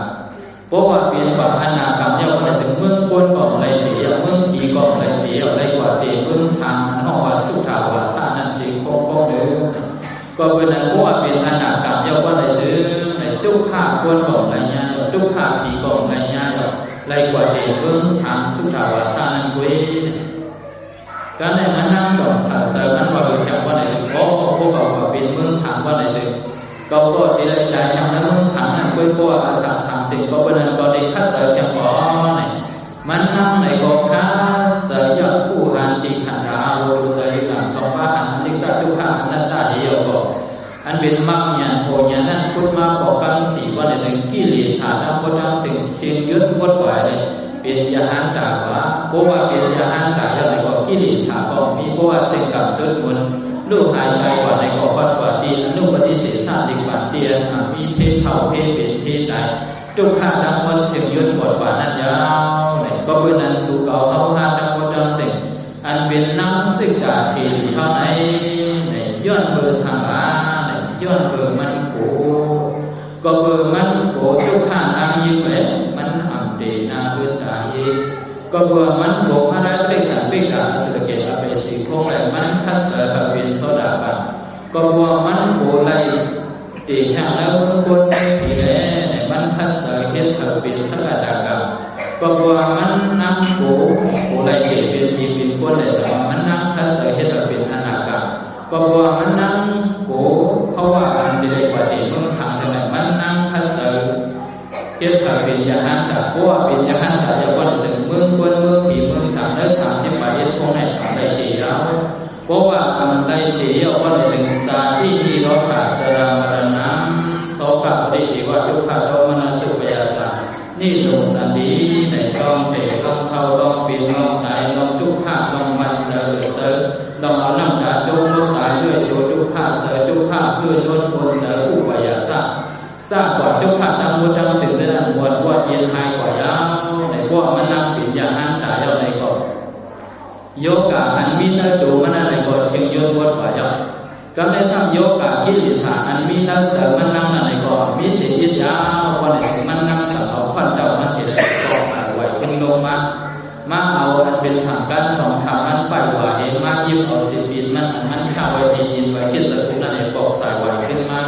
เพราะว่าเปลี่ยนกว่าอนาคตเนี่ยวันถึงเมืองคนก่อนไรเดียวเมืองผีก่อนไรเดียวไรกว่าเดียวเมืองสามห้องว่าสุขาวาสานันสิคงเดิมก็เป็นนั้นเพราะว่าเป็นอนาคตเนี่ยวันไหนซื้อในทุกข้าคนก่อนไรเงี้ยทุกข้าผีก่อนไรเงี้ยไรกว่าเดียวเมืองสามสุขาวาสานันกุยการในมันนั่งสองสามเจ้านั้นว่าเป็นจังวันไหนถึงพวกเราเป็นเมืองสามวันไหนถึงก็ได้ได้ทำนั้นเมืองสามนั้นก็พวกอาสา30ก็เป็นนั้นก็ได้คัดเสริมจังหวะไหนมันนั่งในกองค้าเสยผู้หันติขันดาวดูเสยหลังสองบ้านนิสัทุกขันนั้นได้เดียวก็อันเป็นมักเนี่ยโผล่เนี่ยนั้นพูดมาบอกกัน4วันไหนถึงกิเลสาทั้งหมดทั้งสิ่งยึดวัดไหวเลยเป็นยาหันตาวะเพราะว่าเป็นยาหันตาอย่างไรก็กิเลสาก็มีเพราะว่าสิ่งกับสุดมุนลูกหายไปกว่าในก็วัดกว่าดีอนุปฏิเสธชาติกว่าเตียนมีเพศเท่าเพศเป็นเพศใดทุกข้าทั้งหมดสิ่งยึดหมดกว่านั้นยาวเนี่ยก็เป็นนั้นสู่เก่าเขาข้าทั้งหมดทั้งสิ่งอันเป็นน้ำสึกกาทีเท่าไหนเนี่ยย้อนเบอร์สังหาเนี่ยย้อนเบอร์มันโกก็เบอร์มันโกทุกข้านั่งยิ้มแย้มมันอ่ำเดนาเพื่อนตาเยก็เบอร์มันโกมาได้เล็กสันปิกาสุรเกตอเบสิโกงแหลมันคัดเสริมเป็นโซดาบันก็เบอร์มันโกไรตีแห่งแล้วเมื่อคนผีแหล่มันคัดเสริมเฮ็ดเป็นสักการะกรรมก็เบอร์มันนั่งโกไรเกตเป็นผีเป็นคนแต่สมัยมันนั่งคัดเสริมเฮ็ดเป็นอนาคตก็เบอร์มันนั่งโกเพราะว่าอันเดียวกว่าเด็กเมื่อสั่งแต่มันนั่งคัดเสริม เฮ็ดถ้าเป็นอย่างนั้นแต่เพราะว่าเป็นอย่างนั้นแต่อย่าว่าถึงเมืองคนเมืองผีเมือง3ได้30 บาทเฮ็ดคงให้ได้เดียวเพราะว่าอันได้เดียวว่าถึงสาที่นิโรธาสรามรณะโสกะปริดีว่าทุกขโทมนัสสุปยาสานี่ลงสันติในลองเตะลองเข้าลองปีนลองตายลองทุกข้าลองมันเสือเสือลองเอาน้ำตาจงลงตายด้วยโยทุกข้าเสือทุกข้าเพื่อล้นคนเสือผู้ปยาสาสร้างกว่าทุกข้าทั้งหมดทั้งสิ่งนั้นหมดว่าเย็นหายกว่ายาวในพวกมันนั่งปิดอย่างนั้นตายเอาในก่อนโยกะอันมีนั่งดูมันนั่งในก่อนเสียงโยนวัดกว่ายาวก็ได้สร้างโยกะกิเลสอันมีนั่งเสือมันนั่งในก่อนมีสิ่งยึดยาววันไหนมันนั่งสับเอาควันเดามันจะได้ก่อสายไหวขึ้นลงมาเอาอันเป็นสังกัดสองขามันไปว่าเห็นมายิ้มเอาสิบอินมันข้าวไว้ยินไว้คิดสกุลนั่นเองปอกสายไหวขึ้นมา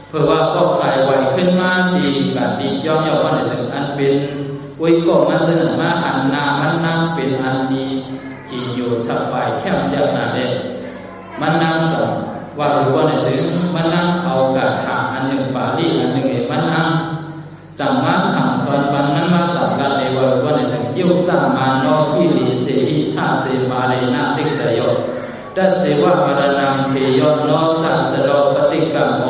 เพื่อว่าปอกสายไหวขึ้นมาดีกับดีย่อมวันไหนถึงอันเป็นวิโกมันเสนอมาหันหน้ามันนั่งเป็นอันมีที่อยู่สบายแค่มันยากหนาเด็มันนั่งสองว่าหรือว่าไหนถึงมันนั่งเอากระถางอันหนึ่งปาลีอันหนึ่งมันนั่งสัมมาสัมสอนปันนั้นมาสัมกัดในวันไหนถึงยุคสัมมาโนกิริเสหิชาเสมาเลนะติสยโยดัสเสวะมรณังเสยโนสัสโรปฏิกรรมโม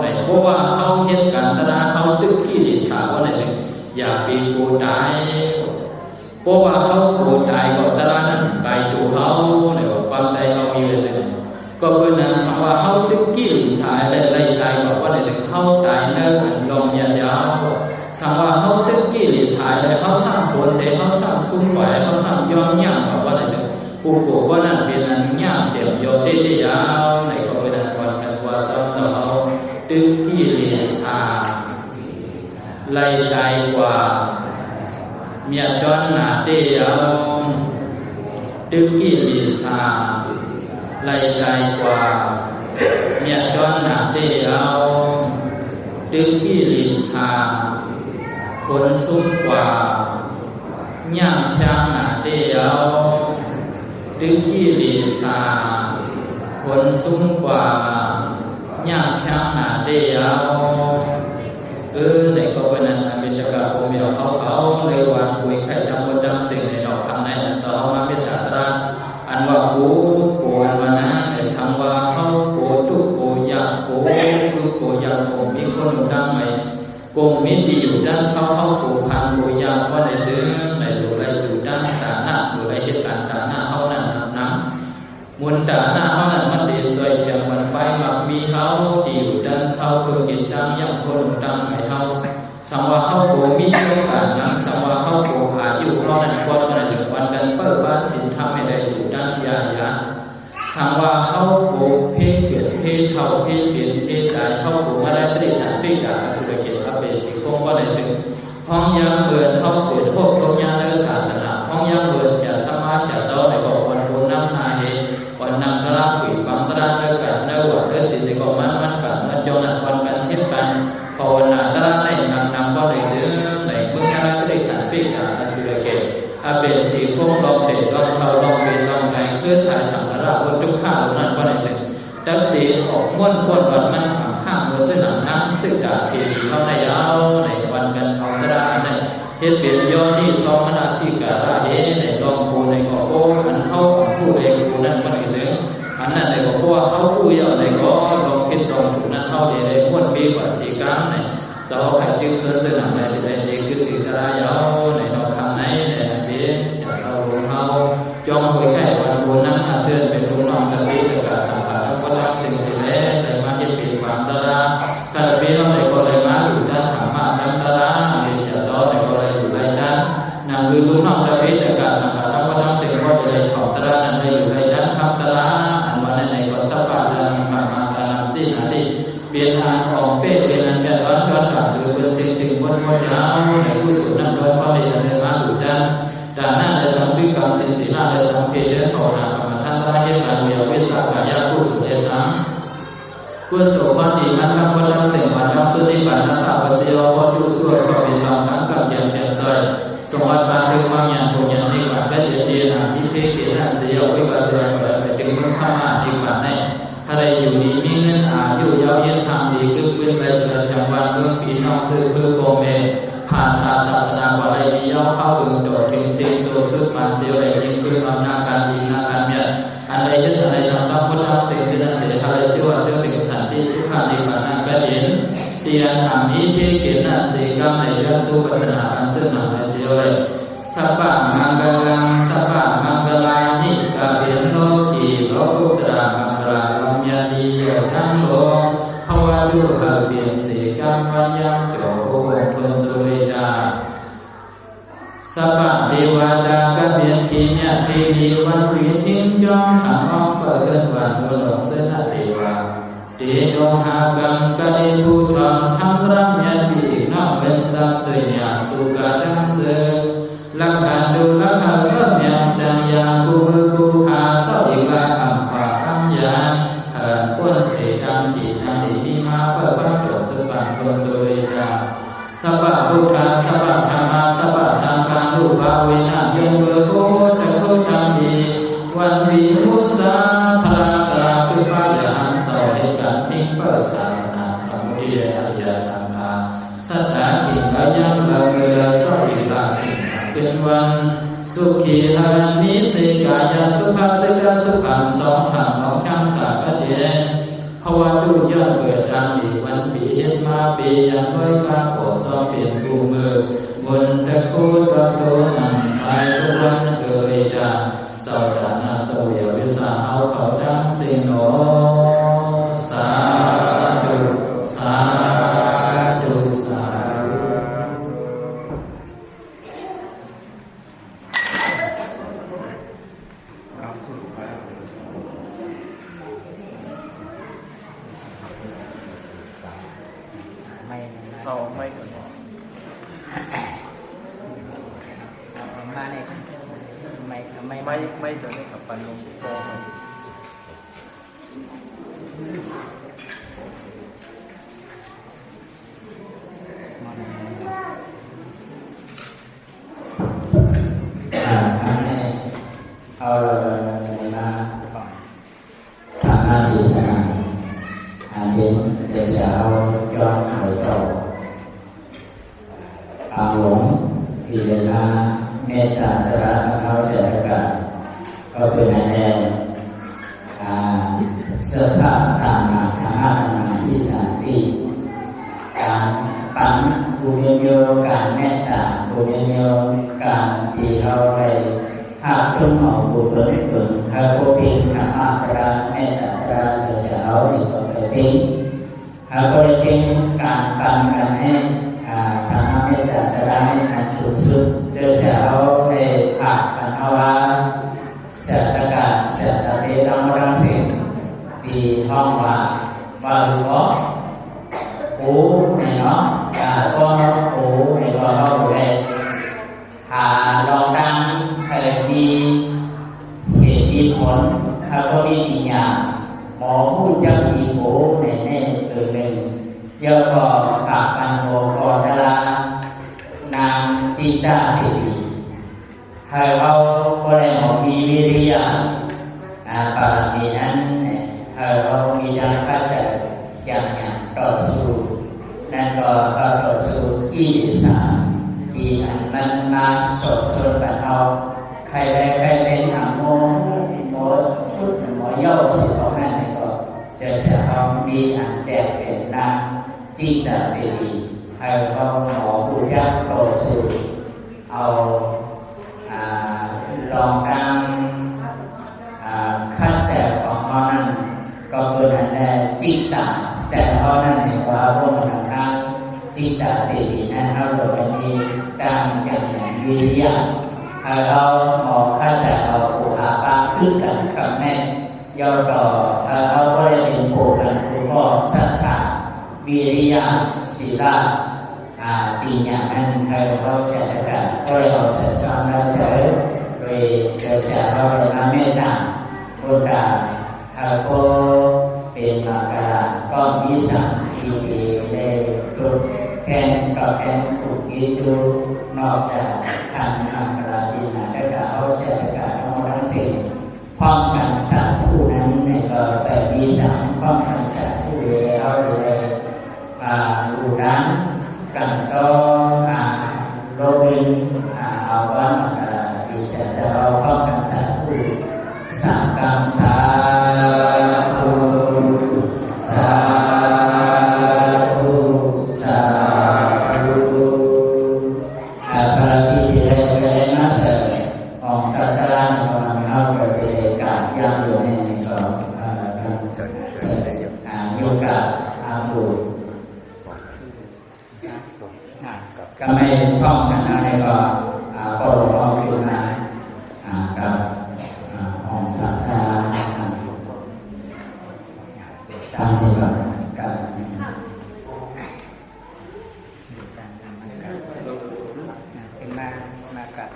ในเพราะว่าเขาเห็นกันตระเขาตึกกิริสาวันไหนถึงอย่าปีกูได้เพราะว่าเขากูได้ก็ตระนั้นไปดูเขาในว่าความใดเขามีอะไรสิ่งก็เป็นนั้นสังว่าเขาตึกกิริสาได้ไล่ตายบอกว่าในถึงเขาตายเนื้อลงยาวสังว่าเขาตึกกิริสาได้เขาสร้างผลแต่เขาสร้างซุ้มไหวเขาสร้างย้อนย่างบอกว่าในถึงผู้กูว่านั่นเป็นอันย่างเดี่ยวโยติได้ยาวในก็เป็นอันวันกันว่าสาวเขาตึกกิริสาไล่ตายกว่าเมียดอนนาเดียวตึกกิริสาไล่ไกลกว่าเมียดอนนาเดียวตึกกิริสาคนสุดกว่าย่างทางนาเดียวตึกกิริสาคนสุดกว่าย่างทางนาเดียวในก็เป็นอันเป็นจักรภูมิเขาเรียกว่าคุยไข่ดำบนดำสิ่งในดอกคำในอันสองมาเป็นอัตราอันว่ากูอันว่านะในสังว่าเขากูทุกกูอยากกูทุกกูอยากกูมีคนดังไหมกูมีดีอยู่ด้านเศร้าเขากูพันกูอยากว่าในซื้อในดูไรอยู่ด้านตาหน้าดูไรเหตุการณ์ตาหน้าเขานั่นน้ำมุนตาหน้าเขานั่นมันดีสวยอย่างมันไปมักมีเขาดีอยู่ด้านเศร้าคือกินดังยังคนดังไหมเขาสังว่าเขาโกมีโอกาสนั้นสังว่าเขาโกหาอยู่เพราะนั้นกว่านั้นถึงวันกันเปิดบ้านสินทำไม่ได้อยู่ด้านยายาสังว่าเขาโกเพศเกิดเพศเท่าเพศเปลี่ยนเพศใดเขาโกมาได้ตรีสันติกาสุขเกียรติอเปสิคงว่าในสิ่งห้องยามเบิร์นเขาเปิดพวกตรงยาเนื้อศาสนาห้องยามเบิร์นเสียสมาเสียเจ้าในบอกวันโกน้ำนาเหวันนางกระผีบางกระเนื้อกันเนื้อหวานเนื้อสินในบอกมันกันมันโยนวันกันเทียบกันภาวนาตระในนำก็ในซื้อในเมื่อการตรีสันติกาสุขเกียรติอาเปสิคงลองเด็ดลองเขาลองเป็นลองในเพื่อชายสังฆราชบนทุกข้าวนั้นว่าในสิ่งดังดีออกม้วนวันมันห้ามเมื่อสนามน้ำสึกดาเทียนเข้าในเอาในวันกันเอาตระในเหตุเปลี่ยนย้อนที่สองนาสิการะในลองปูในก่อโอ้อันเข้าผู้เองปูนั้นว่าในสิ่งอันนั้นในก็เพราะว่าเขาผู้ยาวในก็ลองคิดลองถูกนั้นเขาในม้วนปีกว่าสีก้ามในเจ้าไข่จึงเสนอในสิ่งใดขึ้นอีกระยาวในนอกทางไหนในเป็นเสียเจ้าลงเขาจองคุยแค่วันบุญนั้นอาเซียนเป็นลูกน้องกันดีกับการสัมผัสก็รับสิ่งเล็กในมาเก็บปีความตระการปีเราในก็เลยมาอยู่ด้านธรรมะด้านตระในเสียเจ้าในก็เลยอยู่ในด้านนำคือลูกน้องกันดีกับการสัมผัสก็รับสิ่งก็จะได้ของตระนั้นได้อยู่ในด้านธรรมตระอันวันในก็สัพพะด้านธรรมะด้านสิ่งนั้นเปลี่ยนอันออกเปลี่ยนอันจะร้อนกับหรือเป็นสิ่งบนยาวในผู้สูงนั้นร้อนเพราะในเรื่องมาอยู่ด้านหน้าในสัมผัสกับสิ่งหน้าในสัมผัสเรื่องของนามธรรมะที่การเวียวิสากายผู้สูงเอสังผู้สูงวันดีนั้นทำวันนั้นสิ่งวันนั้นสุนิบัตินั้นสัพพสิโลวัตถุส่วนก็เป็นบางครั้งกับอย่างเต็มใจสมบัติบางเรื่องบางอย่างผู้อย่างนี้ว่าเป็นเดียนาพิเภกเกียรติเสียวิปัสสนาไปถึงเมืองข้ามาดีกว่าในอะไรอยู่ดีมีเงินอายุยาวยืนทำดีคือเป็นไปเสริมจังหวัดเมืองปีน้องซื้อคือโกเม าษาศาสนากว่าได้มีย่อเข้าอื่นโดดถึงสิ้นสุดสุดมันเสียวเลยยิ่งขึ้นอำนาจการดีนาการเมียอันใดยึดอันใดสำคัญพุทธสิ่งที่นั้นเสียทะเลชื่อว่าชื่อเป็นสันติสุขาดีปานังกดินเตียนอามิพิเกณฑ์สีกรรมในเรื่องสุปัฒนาอันซึ่งหนักในเสียวเลยสัพพะมังกลังสัพพะมังกลานิกาเบียนโลกีโลกุตระมังกลาลมยาดีโยทั้งโลกภวะดุหะเบียนสีกรรมวัญญังโตโอตุนสุริดาสัพพะเทวดากเบียนกิญญาปีดีวันรีจิ้งจอมขังอ้อมเปิดวันเมืองเสนาเทวาเดโนหากังกะดิภูตังธรรมรัมยันตินอกเป็นสัพสิญาสุกาดังเสลักขันดุลักขันรัมยังสัญญาภูภูขาสวิลาอัมภาคัมยานป้วนเสดังจิตนันตินิมาเปิดพระโดษสุปันโกสุริยาสัพพะพุทธาสัพพะธรรมาสัพพะสังฆานุภาเวนะยมเบโกตะโกตัมมีวันวิมุสสาภรตราคือพระยานสอนให้กันนิ่งเปิดศาสนาสมุทิยอริยสังฆาสัตตาทิพยังละเมอสวิลาทิเป็นวันสุขีหานิสิกายาสุภาสิกาสุขังสองสามน้องคำสากเดนภวะดุยอดเบิดดังดีวันปีเฮ็ดมาปียันไว้กาโปสอเปลี่ยนกูมือบนตะโกตะโดนังสายทุวันเกเรดาสาวดานาสวยวิสาเอาเขาดังสิโนสาธุสาธุสาธุไม่ก่อนมาในไม่ตัวนี้กับปันลงโตเอาเลยมาทำหน้าที่สนามอันนี้เดี๋ยวจะเอาย้อนไปต่อปางหลงอิเลนะเมตตาตระเขาเสด็จกันก็เป็นอันแรกเสื้อผ้าต่างๆธรรมะต่างๆสิ่งต่างที่การปันบุญโยการเมตตาบุญโยการที่เราได้หากทุ่งเอาบุญเปิดหากผู้เพียงธรรมะตระเมตตาตระจะเสียเอานี่ก็ไปทิ้งหากได้ทิ้งการปันกันให้ธรรมะเมตตาตระให้อันสูงสุดจะเสียเอาในผ่านปัญหาเสตการเสตเดรังรังสิdi ห้องว่าหรือว่าโอ้ในเนาะก็โอ้ในก็เราเลยหาลองดังเคยมีเหตุมีผลถ้าก็มีอีกอย่างหมอพูดจะมีโอ้ในแน่หนึ่งเยอะก็กลับมาโมกอดารานางจิตาดีให้เราก็ได้หมอมีวิริยะบารมีนั้นเรามีดังพระเจ้าอย่างต่อสู้นั่นก็ต่อสู้ที่สามที่อันนั้นมาสดปัญหาใครเป็นหมอชุดหมอย่อสิของนั่นก็จะเสียเขามีอันแดดเป็นนางที่ตาดีให้เราหมอผู้จักต่อสู้เอาลองดังขั้นแต่ของเขานั้นก็เป็นอันใดจิตตาแต่เขานั้นในความร่วมกันนั้นจิตตาดีนั้นเขาโดยมีการอย่างวิริยะให้เราหมอข้าจะเอาอุหาปาขึ้นกันกับแม่ย่อต่อเขาก็ได้เป็นโผกันผู้พ่อศรัทธาวิริยะศีลปีอย่างนั้นให้เราเสร็จกันก็เลยเอาเสร็จสามแล้วเถอะโดยเราเสร็จเราเลยมาเมตตาบุตรก็เป็นมากราก็มีสังที่ดีได้ทุกแค่กับแค่ฝึกยิ่งนอกจากทำมากราที่ไหนก็จะเอาเสร็จกันเอาทั้งสิ่งพร้อมกันสัตว์ผู้นั้นก็ไปมีสังพร้อมกันสัตว์ผู้ใดเอาเลยดูนั้นกันก็ บินเอาว่าดิฉันจะเอาป้องกันสาธุสังฆสาธุสาธุสาธุพระพิธีเรนนัสองสัตตาในวันเข้าปฏิเดกาย่างอยู่ในนี้ก็โยกะอาบุก็ไม่ป้องกันอะไรก็ปลงออกขึ้นมากับองสัตตาตามที่แบบกับเป็นมากับ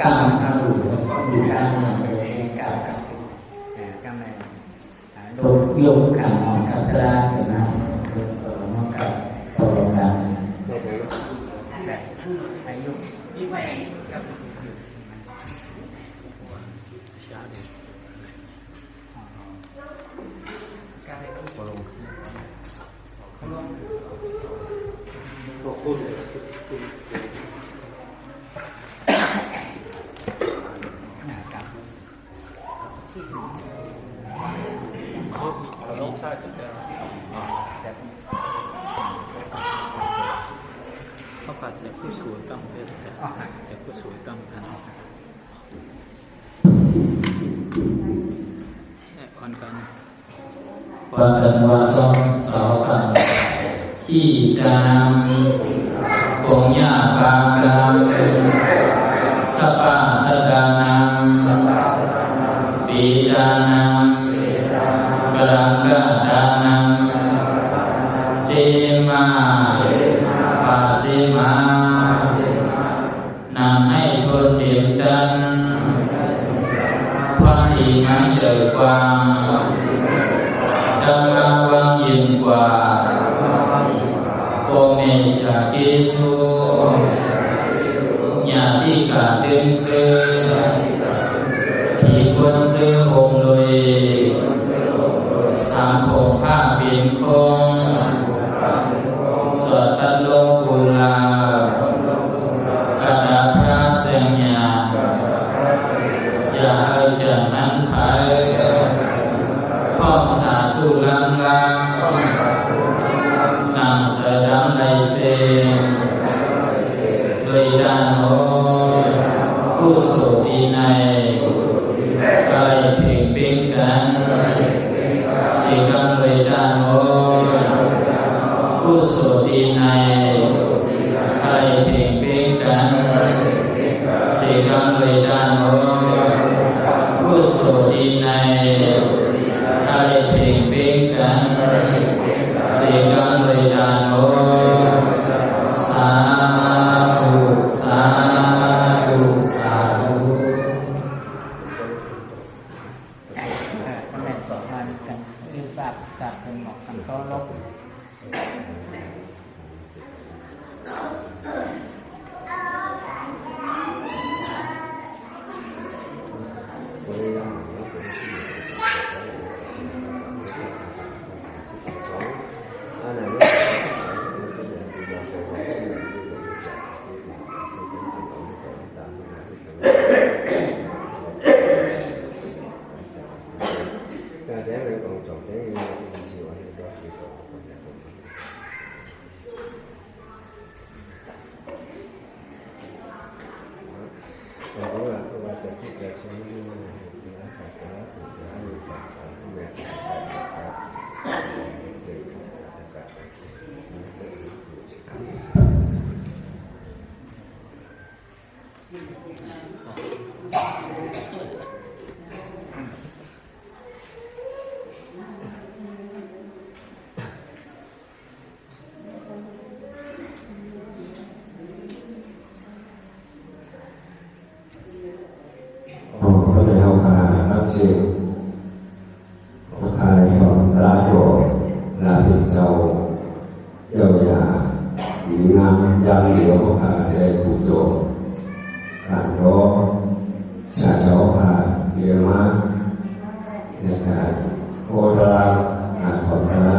กรรมทำอยู่ด้านนี้เป็นการก็ไม่ตุกยุคขันของสัตตาขึ้นมากับตกลงกันแบบอายุยี่สิบกับการให้ผู้ลงตัวคุณใช่แต่เขาปัดเสร็จผู้สูงต้องเพื่อแต่ผู้สูงต้องทันอ่อนกันวันกันวาสองสาวกันที่ดามปงยาปากามสปาสดานังปีดานังกรังกาดานังเดมาปาสิมานำให้ทนเดียมดันความดีมันใหญ่กว่าดังมาวังยิ่งกว่าโอเมสากิสุญาติกาดึงคือที่ควรซื้อองค์โดยสามโภผ้าเปลี่ยนคงสวดตัดลงกุลากระดาษพระเสียงยาอย่าให้จันนั้นไปพ้อมสาธุลังลังนางเสดังในเสงโดยด้านโน้ผู้สุดีในไกลเพ่งเพ่งกันสิกังโดยด้านโน้ผู้สุดีในไกลเพ่งเพ่งกันสิกังโดยด้านโน้ผู้สุดีในไกลเพ่งเพ่งกันสิกังโดยด้านโน้สาธุสาธุสาธุก็แม่สองวันกันยืดแบบจากเป็นหมอกกันก็ลบสิพระคายถอนลาโยลาเป็นเจ้าเยาวยาหญิงงามยามเหลียวพระคายได้ผู้โจการร้องชาเช้าพาเทียมาในการโคตราถอนพระ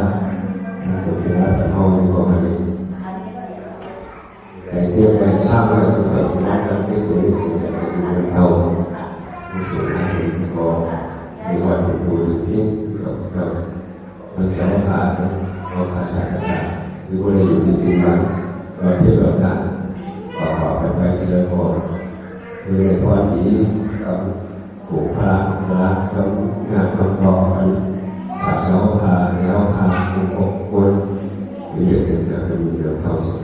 การปฏิบัติธรรมในกรณี แต่เตรียมไปช่างไว้ผู้ฝึกนะครับเป็นตัวนี้เป็นแต่เป็นเงินเท่าผู้สูงอายุก็มีความถูกดูถูกนิ่งกับมันจะว่าผ่านเราขาดสายต่างๆหรือว่าเราอยู่ที่ดินบ้านเราเที่ยวแบบนั้นต่อไปทีละคนคือในพรนี้กับผูกพระพระจงงานทำต่อกันสาสาวพาแล้วพาผู้ปกครองหรือเด็กๆเป็นเรื่องเข้าส